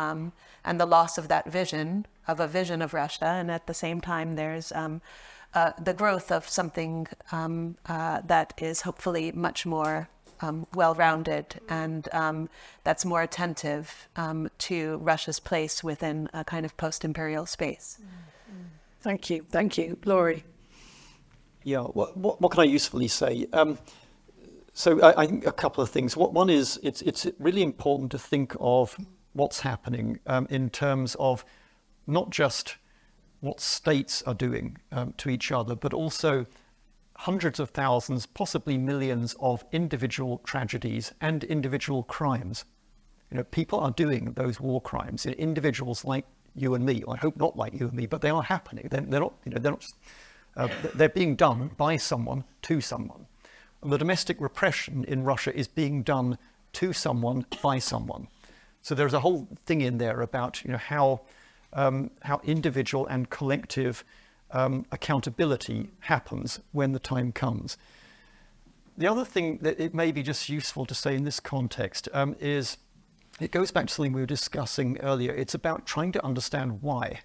and the loss of that vision of Russia. And at the same time, there's the growth of something that is hopefully much more well-rounded and that's more attentive to Russia's place within a kind of post-imperial space. Thank you. Laurie? Yeah, what can I usefully say? So I think a couple of things. One is it's really important to think of what's happening in terms of not just what states are doing to each other, but also hundreds of thousands, possibly millions of individual tragedies and individual crimes. People are doing those war crimes. Individuals like you and me, I hope not like you and me, but they are happening. They're being done by someone to someone. And the domestic repression in Russia is being done to someone by someone. So there's a whole thing in there about how individual and collective accountability happens when the time comes. The other thing that it may be just useful to say in this context is it goes back to something we were discussing earlier. It's about trying to understand why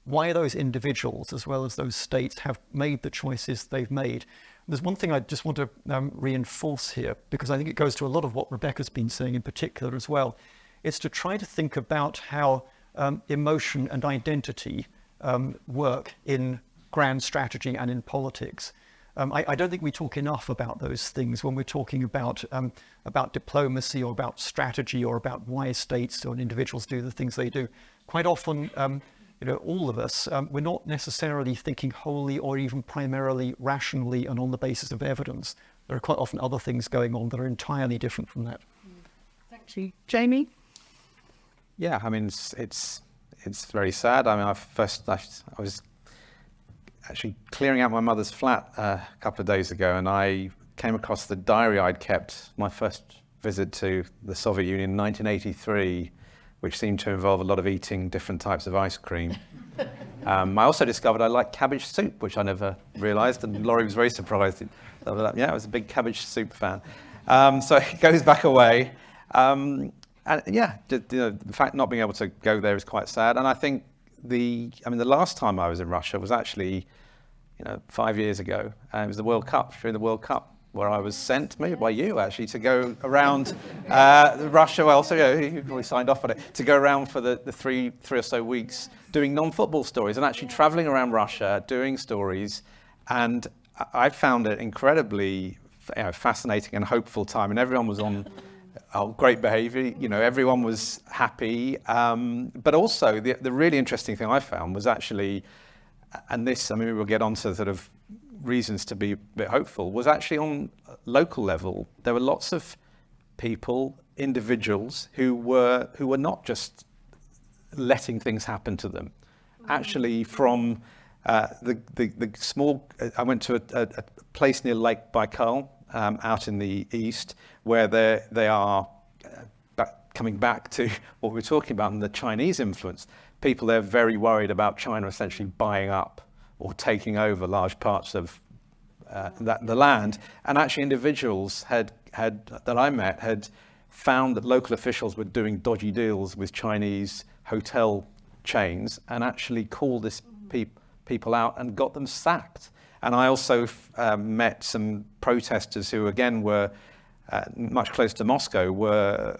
those individuals as well as those states have made the choices they've made. There's one thing I just want to reinforce here, because I think it goes to a lot of what Rebecca's been saying in particular as well. It's to try to think about how emotion and identity work in grand strategy and in politics. I don't think we talk enough about those things when we're talking about diplomacy or about strategy or about why states or individuals do the things they do. Quite often, all of us, we're not necessarily thinking wholly or even primarily rationally and on the basis of evidence. There are quite often other things going on that are entirely different from that. Thank you. Jamie? Yeah, I mean, it's very sad. I mean, I was actually clearing out my mother's flat a couple of days ago, and I came across the diary I'd kept, my first visit to the Soviet Union in 1983, which seemed to involve a lot of eating different types of ice cream. I also discovered I liked cabbage soup, which I never realised, and Laurie was very surprised. Yeah, I was a big cabbage soup fan. So it goes back away. And yeah, the fact not being able to go there is quite sad. And I think the last time I was in Russia was actually, 5 years ago. It was the World Cup, during the World Cup, where I was sent, maybe by you actually, to go around Russia. Well, so you probably signed off on it, to go around for the three or so weeks doing non-football stories and actually traveling around Russia, doing stories. And I found it incredibly fascinating and hopeful time. And everyone was on great behavior, everyone was happy. But also the really interesting thing I found was actually, and this, we'll get on to sort of reasons to be a bit hopeful, was actually on local level. There were lots of people, individuals who were not just letting things happen to them. Actually, from the small, I went to a place near Lake Baikal, out in the east, where they are coming back to what we were talking about and the Chinese influence. People there are very worried about China essentially buying up or taking over large parts of the land. And actually individuals that I met had found that local officials were doing dodgy deals with Chinese hotel chains and actually called this people out and got them sacked. And I also met some protesters who, again, were much closer to Moscow, were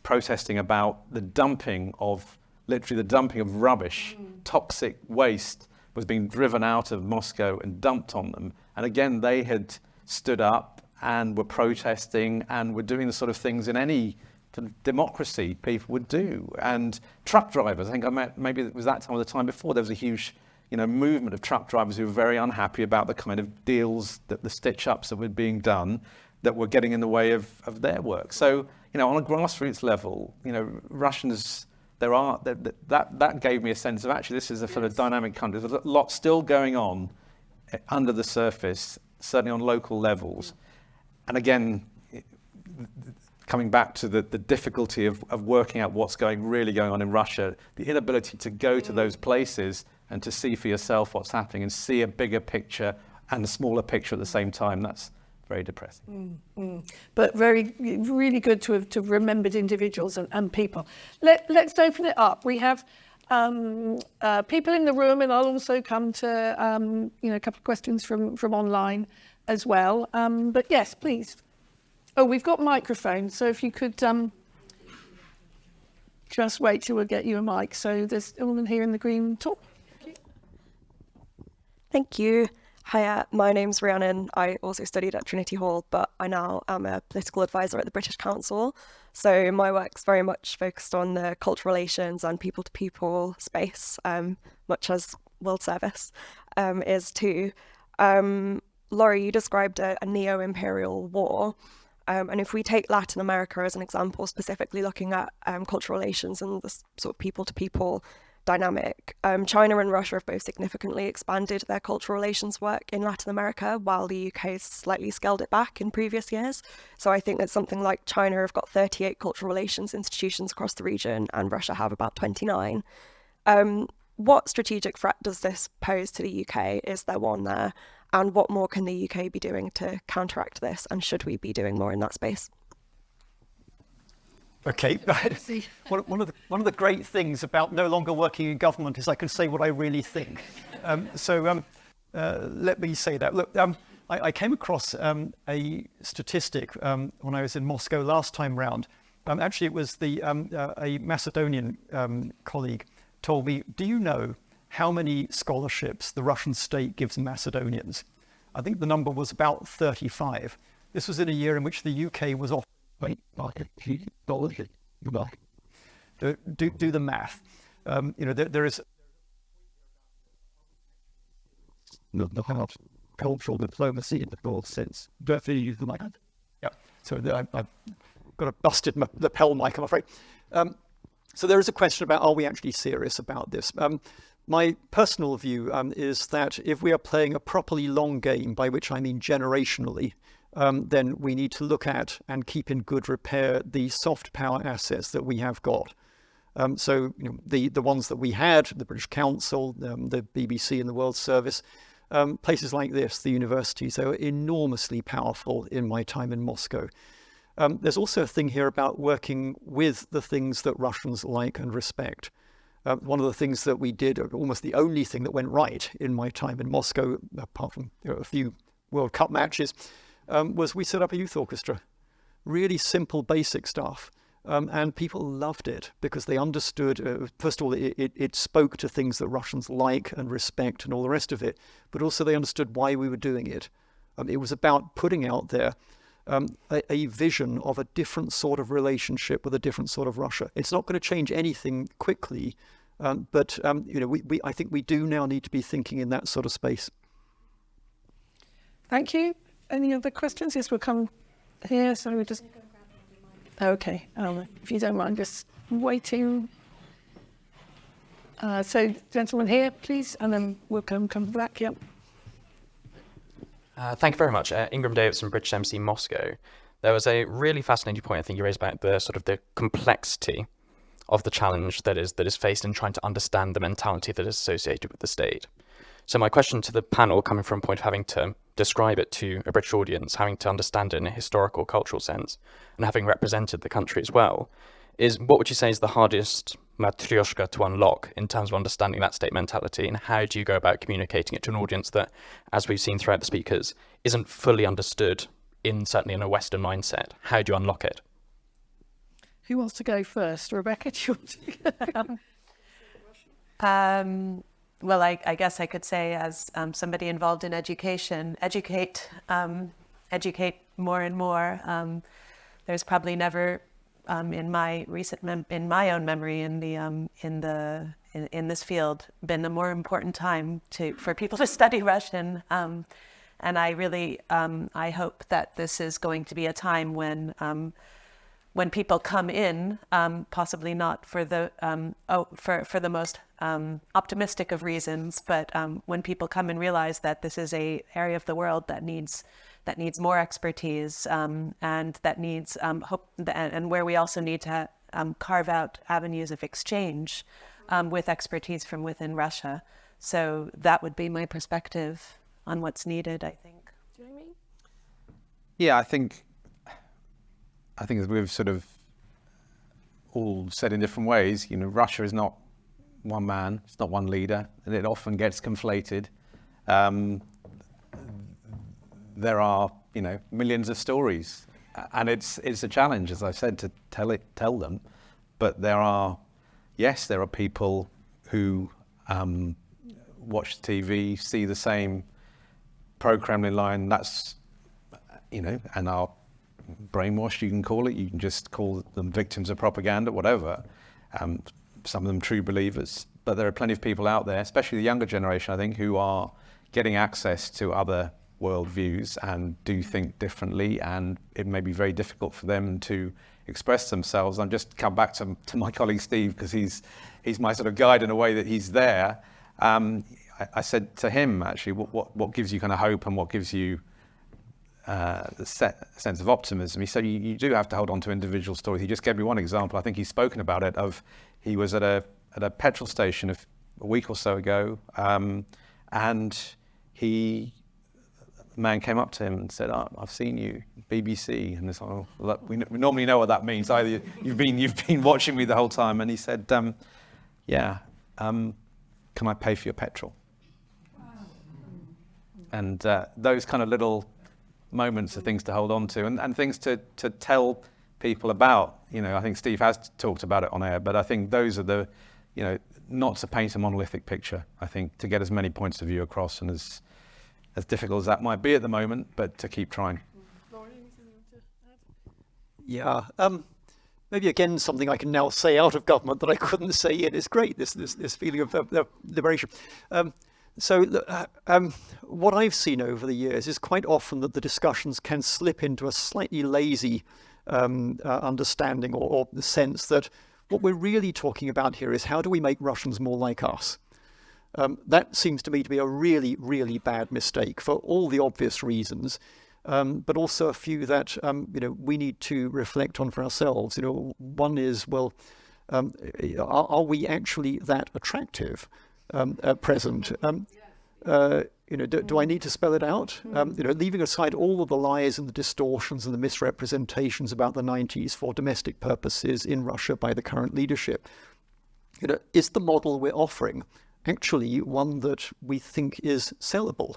protesting about the dumping of rubbish, toxic waste was being driven out of Moscow and dumped on them. And again, they had stood up and were protesting and were doing the sort of things in any democracy people would do. And truck drivers, I think I met, maybe it was that time or the time before, there was a huge movement of truck drivers who were very unhappy about the kind of deals, that the stitch-ups that were being done that were getting in the way of their work. So, on a grassroots level, Russians, that gave me a sense of actually this is a sort of dynamic country. There's a lot still going on under the surface, certainly on local levels. And again, coming back to the difficulty of working out what's really going on in Russia, the inability to go to those places and to see for yourself what's happening and see a bigger picture and a smaller picture at the same time, that's very depressing. But really good to have remembered individuals and people. Let's open it up. We have people in the room, and I'll also come to a couple of questions from online as well. But yes, please. Oh, we've got microphones, so if you could just wait till we'll get you a mic. So there's a woman here in the green top. Thank you. Hiya, my name's Rhiannon. I also studied at Trinity Hall, but I now am a political advisor at the British Council. So my work's very much focused on the cultural relations and people-to-people space, much as World Service is too. Laurie, you described a neo-imperial war. And if we take Latin America as an example, specifically looking at cultural relations and the sort of people-to-people dynamic, China and Russia have both significantly expanded their cultural relations work in Latin America, while the UK has slightly scaled it back in previous years. So I think that something like China have got 38 cultural relations institutions across the region, and Russia have about 29. What strategic threat does this pose to the UK? Is there one there? And what more can the UK be doing to counteract this? And should we be doing more in that space? Okay, one of the great things about no longer working in government is I can say what I really think. Let me say that. Look, I came across a statistic when I was in Moscow last time round. Actually, it was a Macedonian colleague told me, do you know how many scholarships the Russian state gives Macedonians? I think the number was about 35. This was in a year in which the UK was off. Do the math. There is the cultural diplomacy in the broad sense. Definitely use the mic. Yeah. So I've got a busted lapel mic, I'm afraid. So there is a question about, are we actually serious about this? My personal view is that if we are playing a properly long game, by which I mean generationally, then we need to look at and keep in good repair the soft power assets that we have got. So the ones that we had, the British Council, the BBC and the World Service, places like this, the universities, they were enormously powerful in my time in Moscow. There's also a thing here about working with the things that Russians like and respect. One of the things that we did, almost the only thing that went right in my time in Moscow, apart from a few World Cup matches, was we set up a youth orchestra. Really simple, basic stuff. And people loved it because they understood, first of all, it spoke to things that Russians like and respect and all the rest of it, but also they understood why we were doing it. It was about putting out there a vision of a different sort of relationship with a different sort of Russia. It's not going to change anything quickly, but I think we do now need to be thinking in that sort of space. Thank you. Any other questions? Yes, we'll come here. So we just. Okay, if you don't mind just waiting. So, gentleman here, please, and then we'll come back. Yep. Thank you very much. Ingram Davis from British MC Moscow. There was a really fascinating point I think you raised about the sort of the complexity of the challenge that is faced in trying to understand the mentality that is associated with the state. So my question to the panel, coming from a point of having to describe it to a British audience, having to understand it in a historical, cultural sense, and having represented the country as well, is what would you say is the hardest matryoshka to unlock in terms of understanding that state mentality, and how do you go about communicating it to an audience that, as we've seen throughout the speakers, isn't fully understood certainly in a Western mindset? How do you unlock it? Who wants to go first? Rebecca, do you want to go? Well, I guess I could say, as somebody involved in education, educate more and more. There's probably never, in my own memory in this field, been a more important time for people to study Russian. And I really I hope that this is going to be a time when people come in, possibly not for the most optimistic of reasons, but when people come and realize that this is a area of the world that needs more expertise, and that needs hope, and where we also need to carve out avenues of exchange with expertise from within Russia. So that would be my perspective on what's needed, I think. Jamie? Yeah, I think as we've sort of all said in different ways, Russia is not one man, it's not one leader, and it often gets conflated. There are, millions of stories, and it's a challenge, as I said, to tell them. But there are people who watch TV, see the same pro-Kremlin line, and are brainwashed, you can call it. You can just call them victims of propaganda, whatever. Some of them true believers. But there are plenty of people out there, especially the younger generation, I think, who are getting access to other worldviews and do think differently, and it may be very difficult for them to express themselves. I'm just come back to my colleague Steve, because he's my sort of guide in a way that he's there. I said to him, actually, what gives you kind of hope and what gives you the sense of optimism? He said you do have to hold on to individual stories. He just gave me one example. I think he's spoken about it. He was at a petrol station a week or so ago, and the man came up to him and said, "I've seen you, BBC." And it's like, well, we normally know what that means. Either you've been watching me the whole time. And he said, "Yeah, can I pay for your petrol?" Wow. And those kind of little moments are things to hold on to, and things to tell people about. I think Steve has talked about it on air, but I think those are the, not to paint a monolithic picture. I think to get as many points of view across and as as difficult as that might be at the moment, but to keep trying. Yeah. Maybe again something I can now say out of government that I couldn't say in. It's great, this feeling of liberation. What I've seen over the years is quite often that the discussions can slip into a slightly lazy understanding or the sense that what we're really talking about here is how do we make Russians more like us? That seems to me to be a really, really bad mistake for all the obvious reasons. But also a few that we need to reflect on for ourselves. One is, well, are we actually that attractive at present? Do I need to spell it out? Leaving aside all of the lies and the distortions and the misrepresentations about the 90s for domestic purposes in Russia by the current leadership, is the model we're offering actually one that we think is sellable?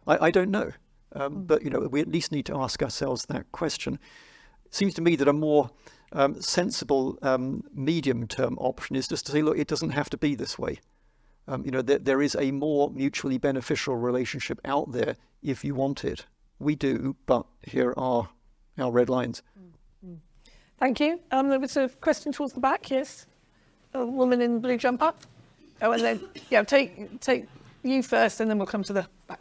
I don't know. But we at least need to ask ourselves that question. It seems to me that a more sensible medium-term option is just to say, look, it doesn't have to be this way. There is a more mutually beneficial relationship out there if you want it. We do, but here are our red lines. Thank you. There was a question towards the back. Yes, a woman in the blue jumper. Oh, and then take you first, and then we'll come to the back.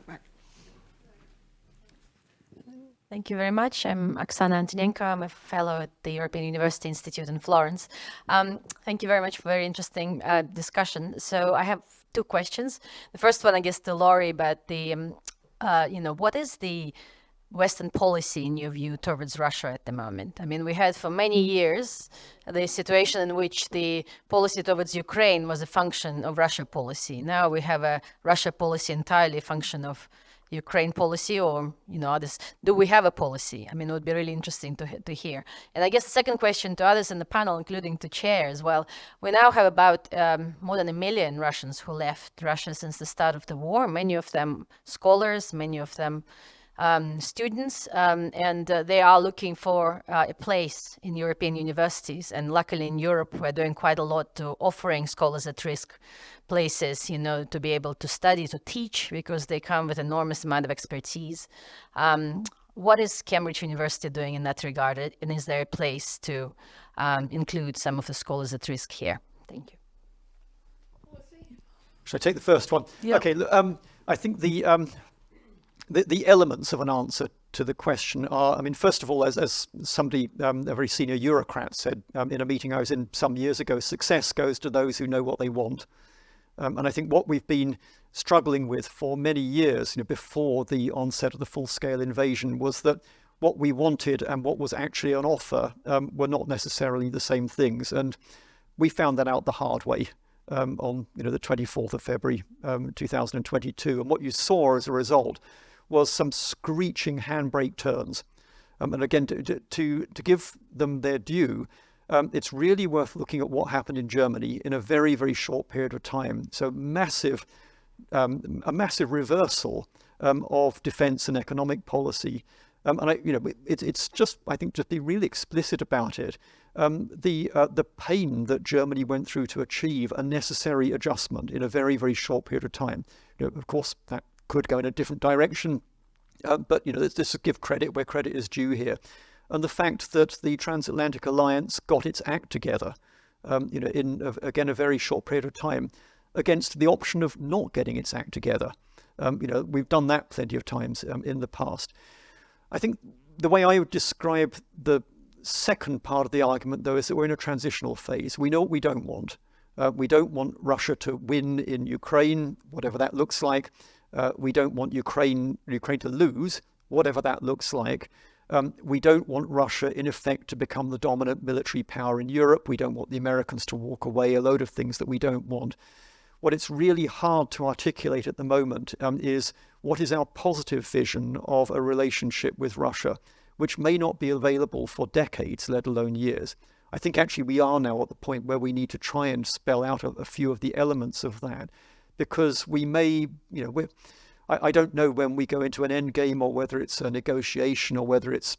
Thank you very much. I'm Oksana Antonenko. I'm a fellow at the European University Institute in Florence. Thank you very much for a very interesting discussion. So I have two questions. The first one, I guess, to Laurie, about the, what is the Western policy, in your view, towards Russia at the moment? I mean, we had for many years the situation in which the policy towards Ukraine was a function of Russia policy. Now we have a Russia policy entirely a function of Ukraine policy, or others. Do we have a policy? I mean, it would be really interesting to hear. And I guess the second question to others in the panel, including to chair as well, we now have about more than 1 million Russians who left Russia since the start of the war, many of them scholars, many of them students, and they are looking for a place in European universities. And luckily in Europe, we're doing quite a lot to offering scholars at risk places, to be able to study, to teach, because they come with enormous amount of expertise. What is Cambridge University doing in that regard? And is there a place to include some of the scholars at risk here? Thank you. Should I take the first one? Yeah. Okay. I think the elements of an answer to the question are, first of all, as somebody, a very senior Eurocrat said in a meeting I was in some years ago, success goes to those who know what they want. And I think what we've been struggling with for many years, before the onset of the full-scale invasion, was that what we wanted and what was actually on offer were not necessarily the same things. And we found that out the hard way on the 24th of February 2022. And what you saw as a result was some screeching handbrake turns. And again, to give them their due, it's really worth looking at what happened in Germany in a very, very short period of time. So a massive reversal of defence and economic policy. It's just, I think, just be really explicit about it. The pain that Germany went through to achieve a necessary adjustment in a very, very short period of time. Of course, that could go in a different direction, but let's give credit where credit is due here. And the fact that the transatlantic alliance got its act together, in again a very short period of time, against the option of not getting its act together. We've done that plenty of times in the past. I think the way I would describe the second part of the argument, though, is that we're in a transitional phase. We know what we don't want. We don't want Russia to win in Ukraine, whatever that looks like. We don't want Ukraine to lose, whatever that looks like. We don't want Russia, in effect, to become the dominant military power in Europe. We don't want the Americans to walk away, a load of things that we don't want. What it's really hard to articulate at the moment is what is our positive vision of a relationship with Russia, which may not be available for decades, let alone years. I think actually we are now at the point where we need to try and spell out a few of the elements of that, because we may, I don't know when we go into an end game, or whether it's a negotiation, or whether it's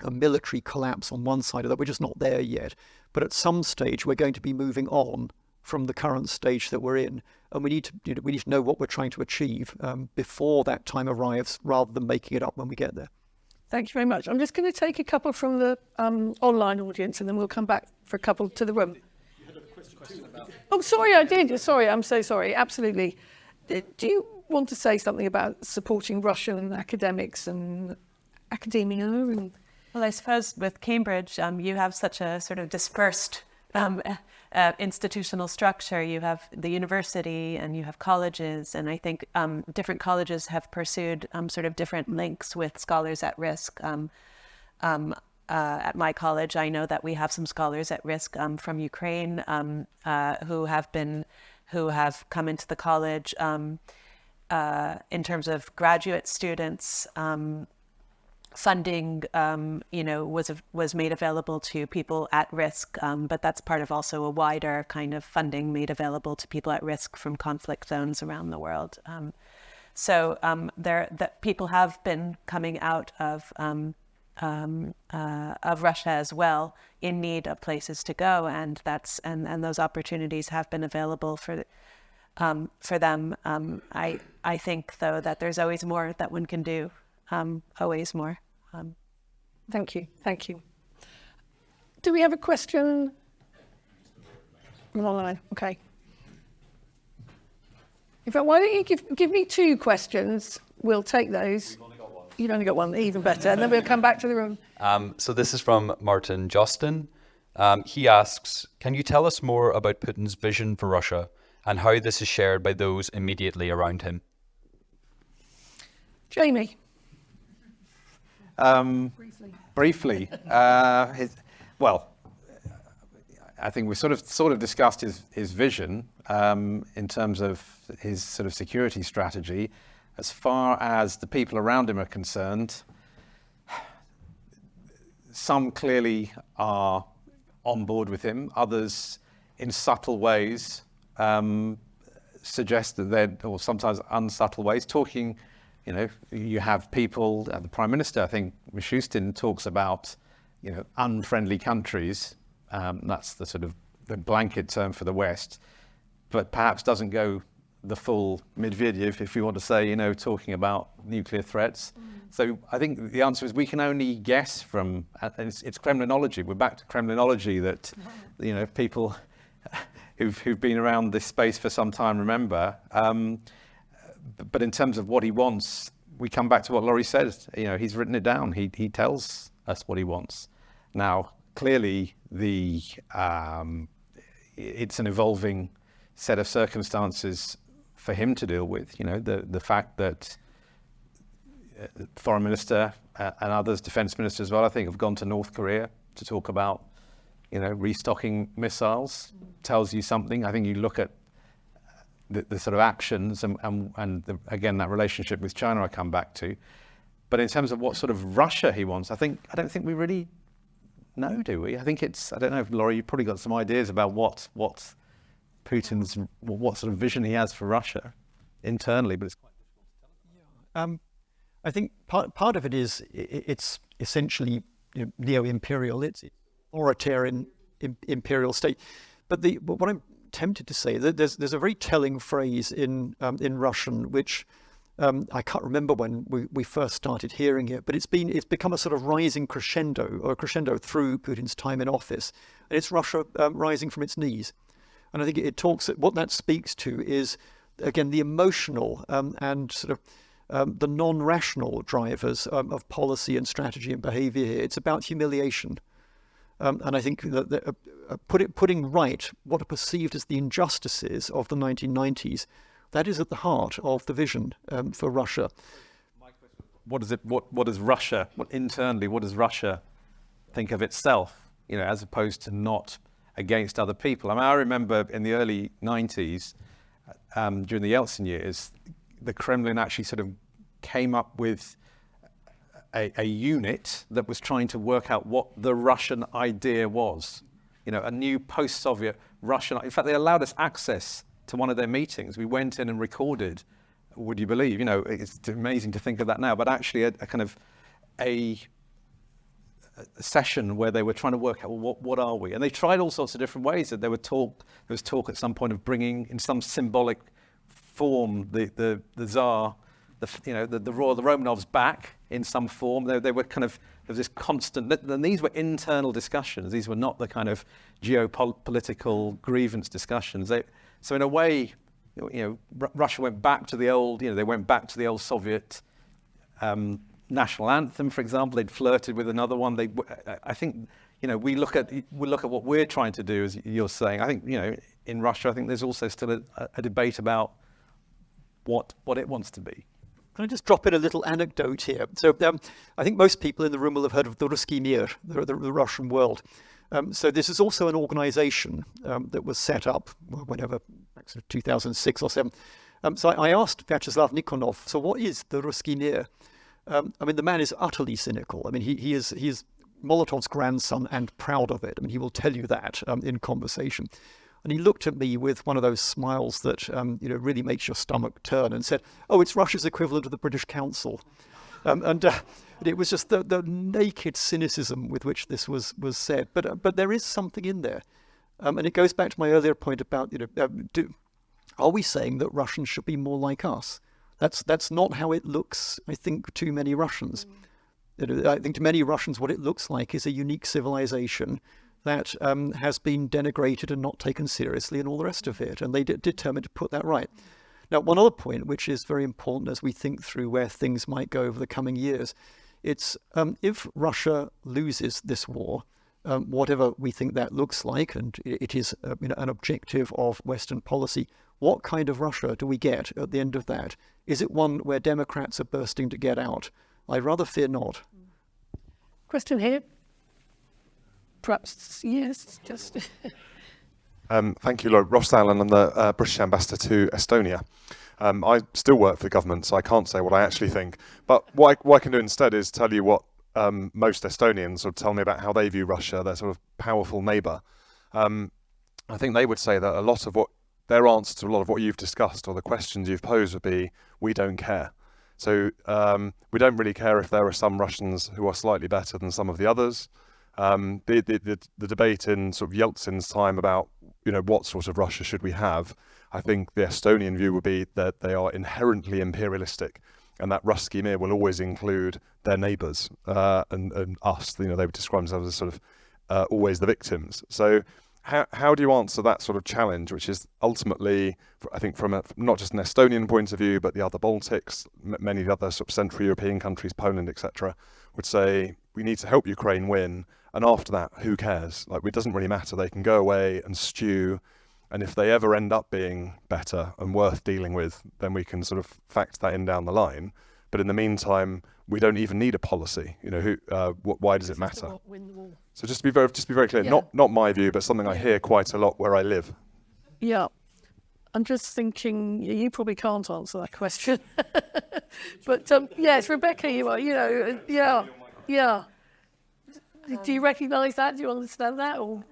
a military collapse on one side of that. We're just not there yet. But at some stage, we're going to be moving on from the current stage that we're in, and we need to know what we're trying to achieve before that time arrives, rather than making it up when we get there. Thank you very much. I'm just going to take a couple from the online audience, and then we'll come back for a couple to the room. You had a question about... Oh, sorry, I did. Sorry, I'm so sorry. Absolutely. Do you want to say something about supporting Russian academics and academia? Well, I suppose with Cambridge, you have such a sort of dispersed institutional structure. You have the university and you have colleges, and I think different colleges have pursued sort of different links with scholars at risk. At my college, I know that we have some scholars at risk from Ukraine who have come into the college. In terms of graduate students, funding, was made available to people at risk, but that's part of also a wider kind of funding made available to people at risk from conflict zones around the world. So people have been coming out of Russia as well, in need of places to go, and those opportunities have been available for them. I think, though, that there's always more that one can do. Always more. Thank you. Thank you. Do we have a question online? Okay. In fact, why don't you give me 2 questions? We'll take those. You've only got one. You've only got one, even better. And then we'll come back to the room. So this is from Martin Justin. He asks, can you tell us more about Putin's vision for Russia and how this is shared by those immediately around him? Jamie. Briefly. I think we sort of discussed his vision in terms of his sort of security strategy. As far as the people around him are concerned, some clearly are on board with him. Others, in subtle ways, suggest that they're, or sometimes unsubtle ways, talking. You have people, the Prime Minister, I think, Mishustin, talks about, unfriendly countries. That's the sort of the blanket term for the West, but perhaps doesn't go the full Medvedev, if you want to say, talking about nuclear threats. So I think the answer is we can only guess from, it's Kremlinology. We're back to Kremlinology that, people who've been around this space for some time remember. But in terms of what he wants, we come back to what Laurie says. He's written it down. He tells us what he wants. Now, clearly, it's an evolving set of circumstances for him to deal with. The fact that Foreign Minister and others, Defence Minister as well, I think, have gone to North Korea to talk about, restocking missiles, tells you something. I think you look at the sort of actions and again, that relationship with China I come back to. But in terms of what sort of Russia he wants, I don't think we really know, do we? I think I don't know, Laurie, you've probably got some ideas about what Putin's, what sort of vision he has for Russia internally, but it's quite difficult to tell. I think part of it is it's essentially neo-imperial, it's authoritarian imperial state. But what I'm tempted to say, that there's a very telling phrase in Russian which I can't remember when we first started hearing it, but it's become a sort of rising crescendo through Putin's time in office, and it's Russia rising from its knees. And I think it talks, what that speaks to is, again, the emotional and sort of the non-rational drivers of policy and strategy and behavior here. It's about humiliation. And I think that putting right what are perceived as the injustices of the 1990s, that is at the heart of the vision for Russia. My question, what does Russia, internally, what does Russia think of itself, as opposed to not against other people? I mean, I remember in the early 90s, during the Yeltsin years, the Kremlin actually sort of came up with a unit that was trying to work out what the Russian idea was. A new post-Soviet Russian. In fact, they allowed us access to one of their meetings. We went in and recorded. Would you believe? It's amazing to think of that now. But actually, a a session where they were trying to work out, well, what are we? And they tried all sorts of different ways. That there was talk at some point of bringing in some symbolic form the Tsar, the Romanovs back in some form. They were kind of, there was this constant, and these were internal discussions. These were not the kind of geopolitical grievance discussions. So in a way, Russia went back to the old, they went back to the old Soviet national anthem, for example. They'd flirted with another one. I think, we look at what we're trying to do, as you're saying. I think, in Russia, I think there's also still a debate about what it wants to be. Can I just drop in a little anecdote here? So I think most people in the room will have heard of the Ruski Mir, the Russian world. So this is also an organization that was set up whenever, back to 2006 or 7. So I asked Vyacheslav Nikonov, so what is the Ruski Mir? The man is utterly cynical. He is Molotov's grandson and proud of it. He will tell you that in conversation. And he looked at me with one of those smiles that really makes your stomach turn and said, "Oh, it's Russia's equivalent of the British Council." And it was just the naked cynicism with which this was said. But there is something in there, and it goes back to my earlier point about are we saying that Russians should be more like us? That's not how it looks, I think, to many Russians. I think to many Russians, what it looks like is a unique civilization that has been denigrated and not taken seriously and all the rest of it. And they determined to put that right. Now, one other point, which is very important as we think through where things might go over the coming years, it's if Russia loses this war, whatever we think that looks like, and it is an objective of Western policy, what kind of Russia do we get at the end of that? Is it one where Democrats are bursting to get out? I rather fear not. Question here. Perhaps, yes, just... Thank you, Lord. Ross Allen. I'm the British ambassador to Estonia. I still work for the government, so I can't say what I actually think. But what I can do instead is tell you what most Estonians would tell me about how they view Russia, their sort of powerful neighbour. I think they would say that a lot of what their answer to a lot of what you've discussed or the questions you've posed would be, we don't care. So we don't really care if there are some Russians who are slightly better than some of the others. The debate in sort of Yeltsin's time about what sort of Russia should we have, I think the Estonian view would be that they are inherently imperialistic, and that Ruski Mir will always include their neighbours and us. They would describe themselves as sort of always the victims. So how do you answer that sort of challenge, which is ultimately, I think, from not just an Estonian point of view, but the other Baltics, many of the other sort of Central European countries, Poland, etc., would say we need to help Ukraine win. And after that, who cares? It doesn't really matter. They can go away and stew. And if they ever end up being better and worth dealing with, then we can sort of factor that in down the line. But in the meantime, we don't even need a policy. Why does it matter? So just to be very clear, not my view, but something I hear quite a lot where I live. Yeah. I'm just thinking, you probably can't answer that question. But yes, Rebecca, you are, yeah. Do you recognise that? Do you understand that? Or?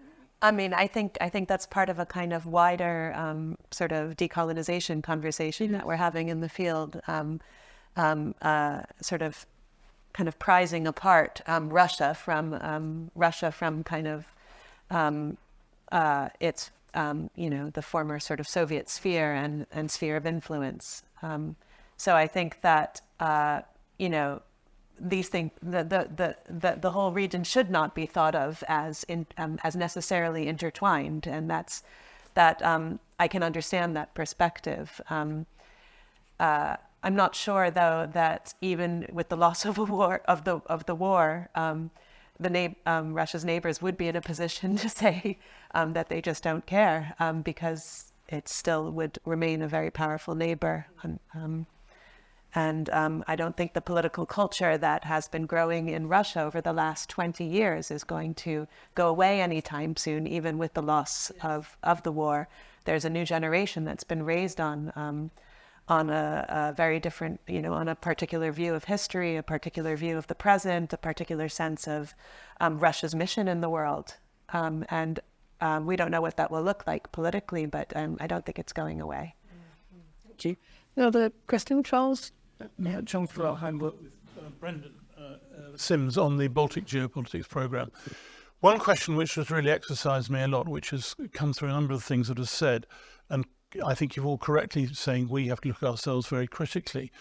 I think that's part of a kind of wider sort of decolonization conversation that we're having in the field, sort of kind of prizing apart Russia from kind of its the former sort of Soviet sphere and sphere of influence. So I think that these things, the whole region should not be thought of as necessarily intertwined, and that I can understand that perspective. I'm not sure, though, that even with the loss of the war, Russia's neighbors would be in a position to say that they just don't care, because it still would remain a very powerful neighbor. And I don't think the political culture that has been growing in Russia over the last 20 years is going to go away anytime soon, even with the loss of the war. There's a new generation that's been raised on a very different, on a particular view of history, a particular view of the present, a particular sense of Russia's mission in the world. And we don't know what that will look like politically, but I don't think it's going away. Thank you. Another question, Charles? Yeah, John Farrell, I work with Brendan Sims on the Baltic Geopolitics programme. One question which has really exercised me a lot, which has come through a number of things that are said, and I think you're all correctly saying we have to look at ourselves very critically.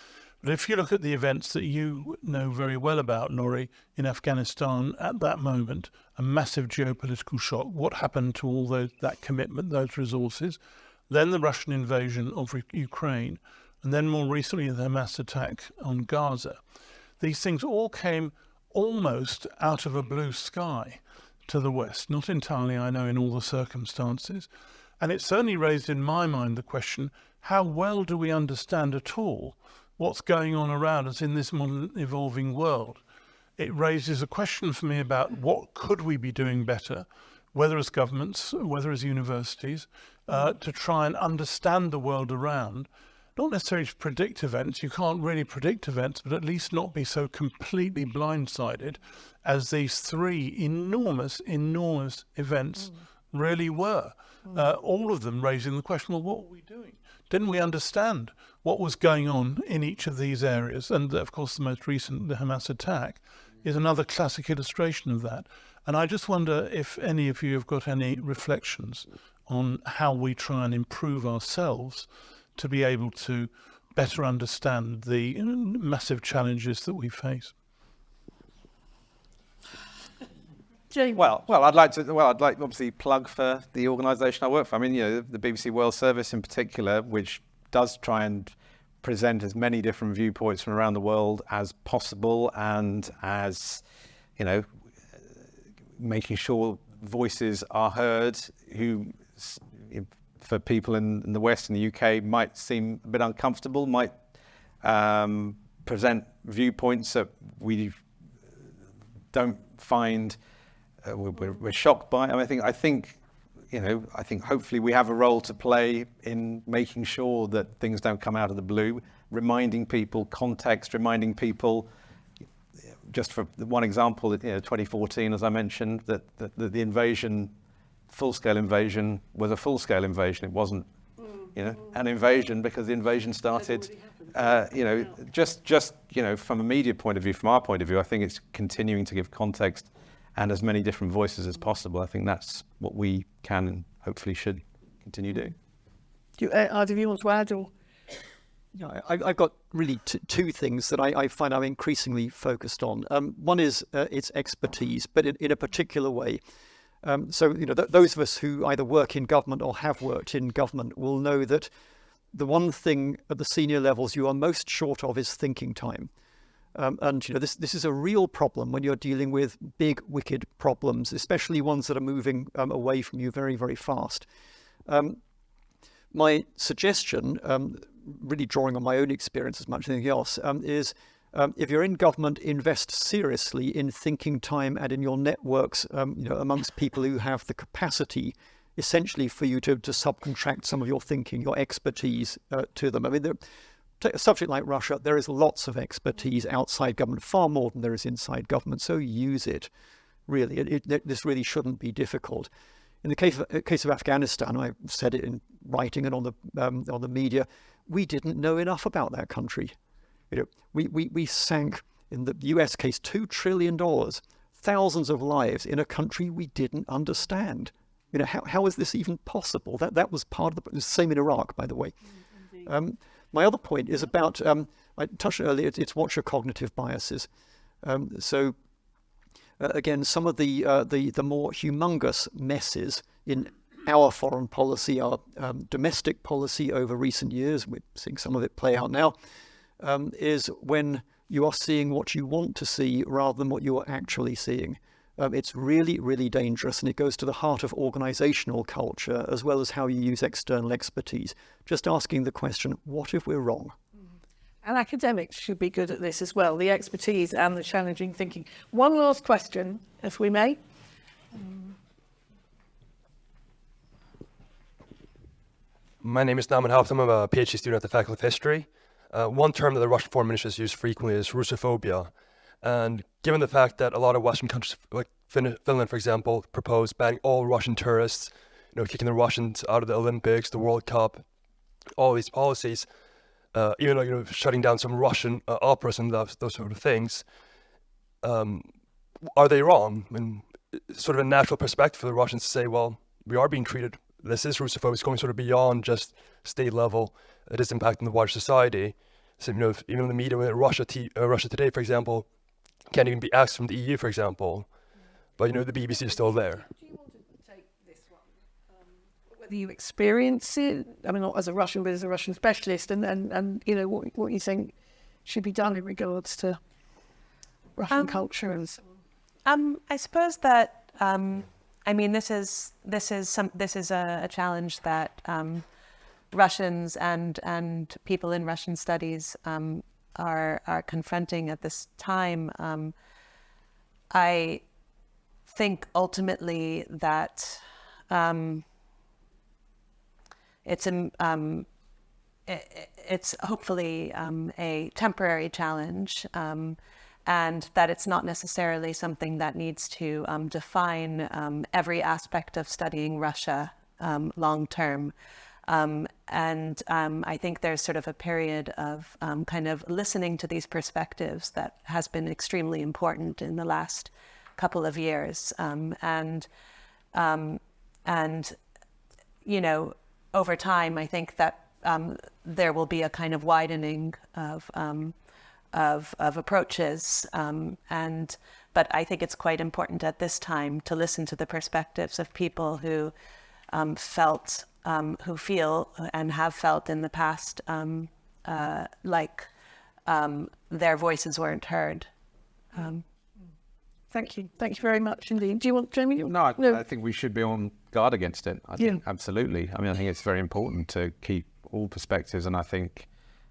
But if you look at the events that you know very well about, Laurie, in Afghanistan at that moment, a massive geopolitical shock, what happened to all that commitment, those resources, then the Russian invasion of Ukraine, and then more recently the Hamas attack on Gaza. These things all came almost out of a blue sky to the West, not entirely, I know, in all the circumstances. And it certainly raised in my mind the question, how well do we understand at all what's going on around us in this modern evolving world? It raises a question for me about what could we be doing better, whether as governments, whether as universities, to try and understand the world around. Not necessarily to predict events, you can't really predict events, but at least not be so completely blindsided as these three enormous events really were. All of them raising the question, well, what were we doing? Didn't we understand what was going on in each of these areas? And of course, the most recent, the Hamas attack, is another classic illustration of that. And I just wonder if any of you have got any reflections on how we try and improve ourselves to be able to better understand the massive challenges that we face. James. Well, I'd like to obviously plug for the organisation I work for. I mean, the BBC World Service in particular, which does try and present as many different viewpoints from around the world as possible, and as making sure voices are heard who, for people in the West and the UK, might seem a bit uncomfortable, might present viewpoints that we don't find we're shocked by. I mean, I think hopefully we have a role to play in making sure that things don't come out of the blue, reminding people context, reminding people, just for one example, 2014, as I mentioned, that the invasion, full-scale invasion, was a full-scale invasion. It wasn't, an invasion because the invasion started, from a media point of view, from our point of view, I think it's continuing to give context and as many different voices as possible. I think that's what we can and hopefully should continue doing. Do either of you want to add? Or? Yeah, I've got really two things that I find I'm increasingly focused on. One is its expertise, but in a particular way. So those of us who either work in government or have worked in government will know that the one thing at the senior levels you are most short of is thinking time. And this is a real problem when you're dealing with big, wicked problems, especially ones that are moving away from you very, very fast. My suggestion, really drawing on my own experience as much as anything else, is if you're in government, invest seriously in thinking time and in your networks, amongst people who have the capacity, essentially, for you to subcontract some of your thinking, your expertise to them. I mean, take a subject like Russia, there is lots of expertise outside government, far more than there is inside government, so use it, really. This really shouldn't be difficult. In the case of Afghanistan, I said it in writing and on the media, we didn't know enough about that country. We sank, in the US case, $2 trillion, thousands of lives in a country we didn't understand. How is this even possible? That was part of the same in Iraq, by the way. My other point is about, I touched earlier, it's watch your cognitive biases. Again, some of the more humongous messes in our foreign policy, our domestic policy over recent years, we're seeing some of it play out now, is when you are seeing what you want to see rather than what you are actually seeing. It's really, really dangerous, and it goes to the heart of organisational culture as well as how you use external expertise. Just asking the question, what if we're wrong? And academics should be good at this as well, the expertise and the challenging thinking. One last question, if we may. My name is Naman Haftam. I'm a PhD student at the Faculty of History. One term that the Russian foreign ministers use frequently is Russophobia. And given the fact that a lot of Western countries, like Finland, for example, propose banning all Russian tourists, kicking the Russians out of the Olympics, the World Cup, all these policies, even shutting down some Russian operas and those sort of things, are they wrong? And it's sort of a natural perspective for the Russians to say, well, we are being treated, this is Russophobia, it's going sort of beyond just state level, it is impacting the wider society. So, even the media with Russia Today, for example, can't even be asked from the EU, for example. But, the BBC is still there. Do you want to take this one? Whether you experience it, I mean, not as a Russian, but as a Russian specialist, and what you think should be done in regards to Russian culture and so on. I suppose that this is a challenge that Russians and people in Russian studies are confronting at this time. I think ultimately that it's hopefully a temporary challenge. And that it's not necessarily something that needs to define every aspect of studying Russia long term. I think there's sort of a period of kind of listening to these perspectives that has been extremely important in the last couple of years. Over time, I think that there will be a kind of widening of approaches, but I think it's quite important at this time to listen to the perspectives of people who who feel and have felt in the past like their voices weren't heard. Thank you very much indeed. Do you want, Jamie? No, I think we should be on guard against it. I think absolutely. I think it's very important to keep all perspectives, and I think.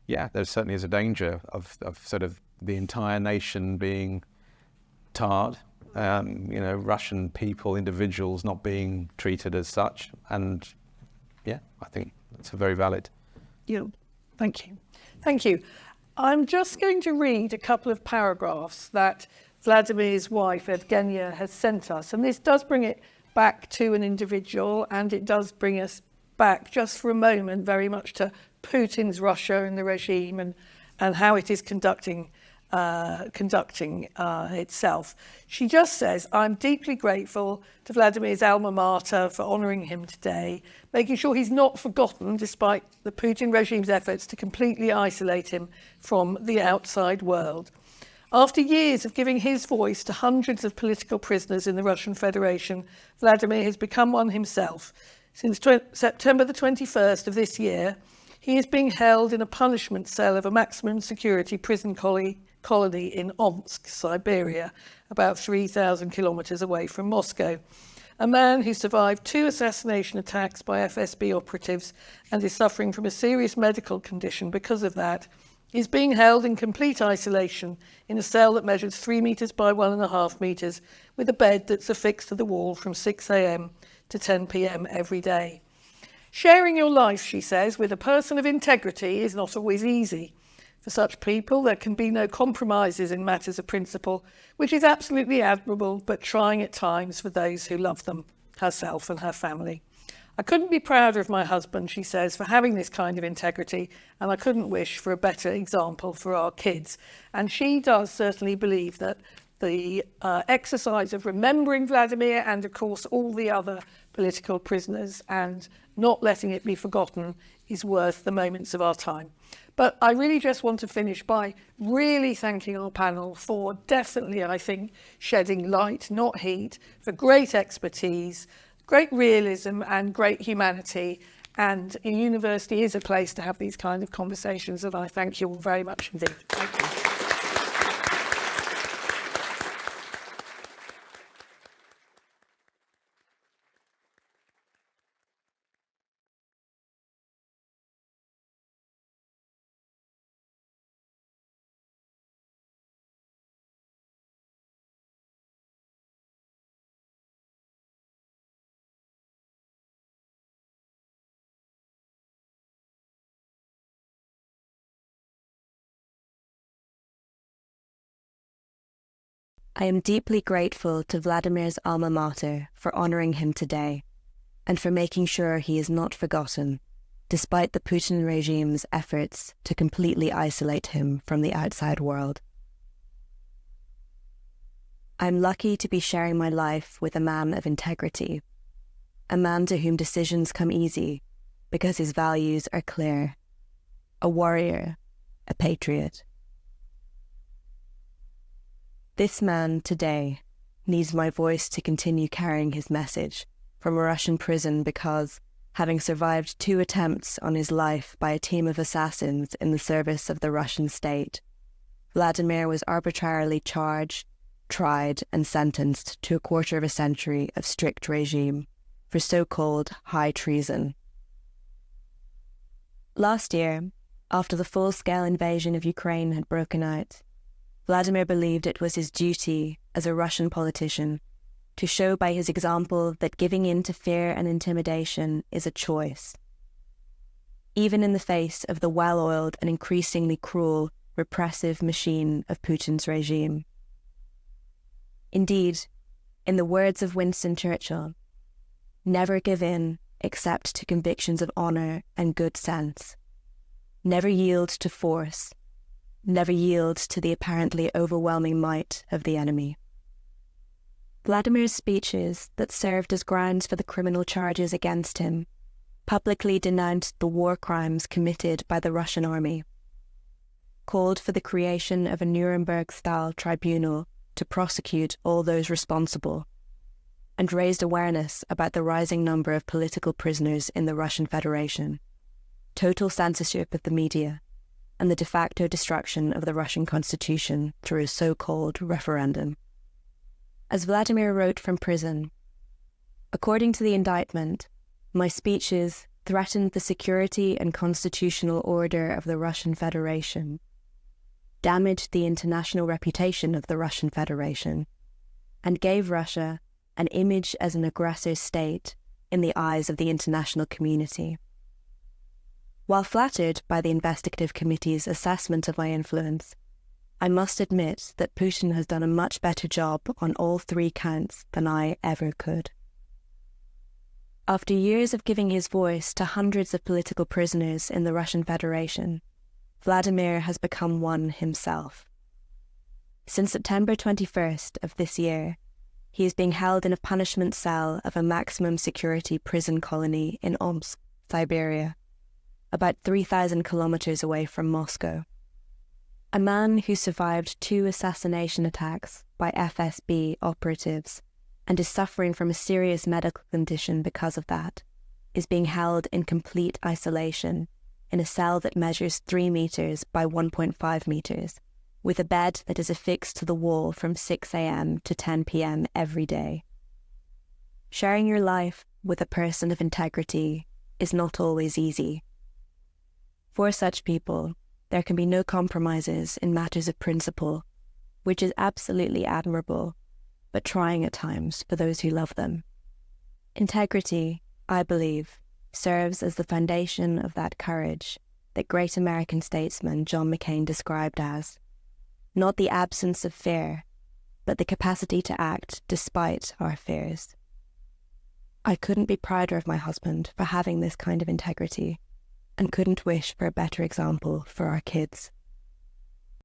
Yeah, there certainly is a danger of sort of the entire nation being tarred, Russian people, individuals not being treated as such. And yeah, I think that's very valid. Yeah, thank you. Thank you. I'm just going to read a couple of paragraphs that Vladimir's wife, Evgenia, has sent us. And this does bring it back to an individual, and it does bring us back just for a moment very much to Putin's Russia and the regime and how it is conducting itself. She just says, I'm deeply grateful to Vladimir's alma mater for honouring him today, making sure he's not forgotten despite the Putin regime's efforts to completely isolate him from the outside world. After years of giving his voice to hundreds of political prisoners in the Russian Federation, Vladimir has become one himself. Since September the 21st of this year, he is being held in a punishment cell of a maximum security prison colony in Omsk, Siberia, about 3,000 kilometers away from Moscow. A man who survived 2 assassination attacks by FSB operatives and is suffering from a serious medical condition because of that, is being held in complete isolation in a cell that measures 3 meters by 1.5 meters with a bed that's affixed to the wall from 6 a.m. to 10 p.m. every day. Sharing your life, she says, with a person of integrity is not always easy. For such people, there can be no compromises in matters of principle, which is absolutely admirable, but trying at times for those who love them, herself and her family. I couldn't be prouder of my husband, she says, for having this kind of integrity, and I couldn't wish for a better example for our kids. And she does certainly believe that the exercise of remembering Vladimir and, of course, all the other political prisoners and not letting it be forgotten is worth the moments of our time. But I really just want to finish by really thanking our panel for definitely, I think, shedding light, not heat, for great expertise, great realism and great humanity. And a university is a place to have these kind of conversations, and I thank you all very much indeed. Thank you. I am deeply grateful to Vladimir's alma mater for honouring him today and for making sure he is not forgotten, despite the Putin regime's efforts to completely isolate him from the outside world. I'm lucky to be sharing my life with a man of integrity, a man to whom decisions come easy because his values are clear, a warrior, a patriot. This man today needs my voice to continue carrying his message from a Russian prison because, having survived 2 attempts on his life by a team of assassins in the service of the Russian state, Vladimir was arbitrarily charged, tried and sentenced to a quarter of a century of strict regime for so-called high treason. Last year, after the full-scale invasion of Ukraine had broken out, Vladimir believed it was his duty as a Russian politician to show by his example that giving in to fear and intimidation is a choice, even in the face of the well-oiled and increasingly cruel, repressive machine of Putin's regime. Indeed, in the words of Winston Churchill, never give in except to convictions of honour and good sense. Never yield to force. Never yield to the apparently overwhelming might of the enemy. Vladimir's speeches that served as grounds for the criminal charges against him publicly denounced the war crimes committed by the Russian army, called for the creation of a Nuremberg-style tribunal to prosecute all those responsible, and raised awareness about the rising number of political prisoners in the Russian Federation, total censorship of the media, and the de facto destruction of the Russian constitution through a so-called referendum. As Vladimir wrote from prison, according to the indictment, my speeches threatened the security and constitutional order of the Russian Federation, damaged the international reputation of the Russian Federation, and gave Russia an image as an aggressor state in the eyes of the international community. While flattered by the investigative committee's assessment of my influence, I must admit that Putin has done a much better job on all 3 counts than I ever could. After years of giving his voice to hundreds of political prisoners in the Russian Federation, Vladimir has become one himself. Since September 21st of this year, he is being held in a punishment cell of a maximum security prison colony in Omsk, Siberia, about 3,000 kilometers away from Moscow. A man who survived 2 assassination attacks by FSB operatives and is suffering from a serious medical condition because of that, is being held in complete isolation in a cell that measures 3 meters by 1.5 meters, with a bed that is affixed to the wall from 6 a.m. to 10 p.m. every day. Sharing your life with a person of integrity is not always easy. For such people, there can be no compromises in matters of principle, which is absolutely admirable, but trying at times for those who love them. Integrity, I believe, serves as the foundation of that courage that great American statesman John McCain described as not the absence of fear, but the capacity to act despite our fears. I couldn't be prouder of my husband for having this kind of integrity, and couldn't wish for a better example for our kids.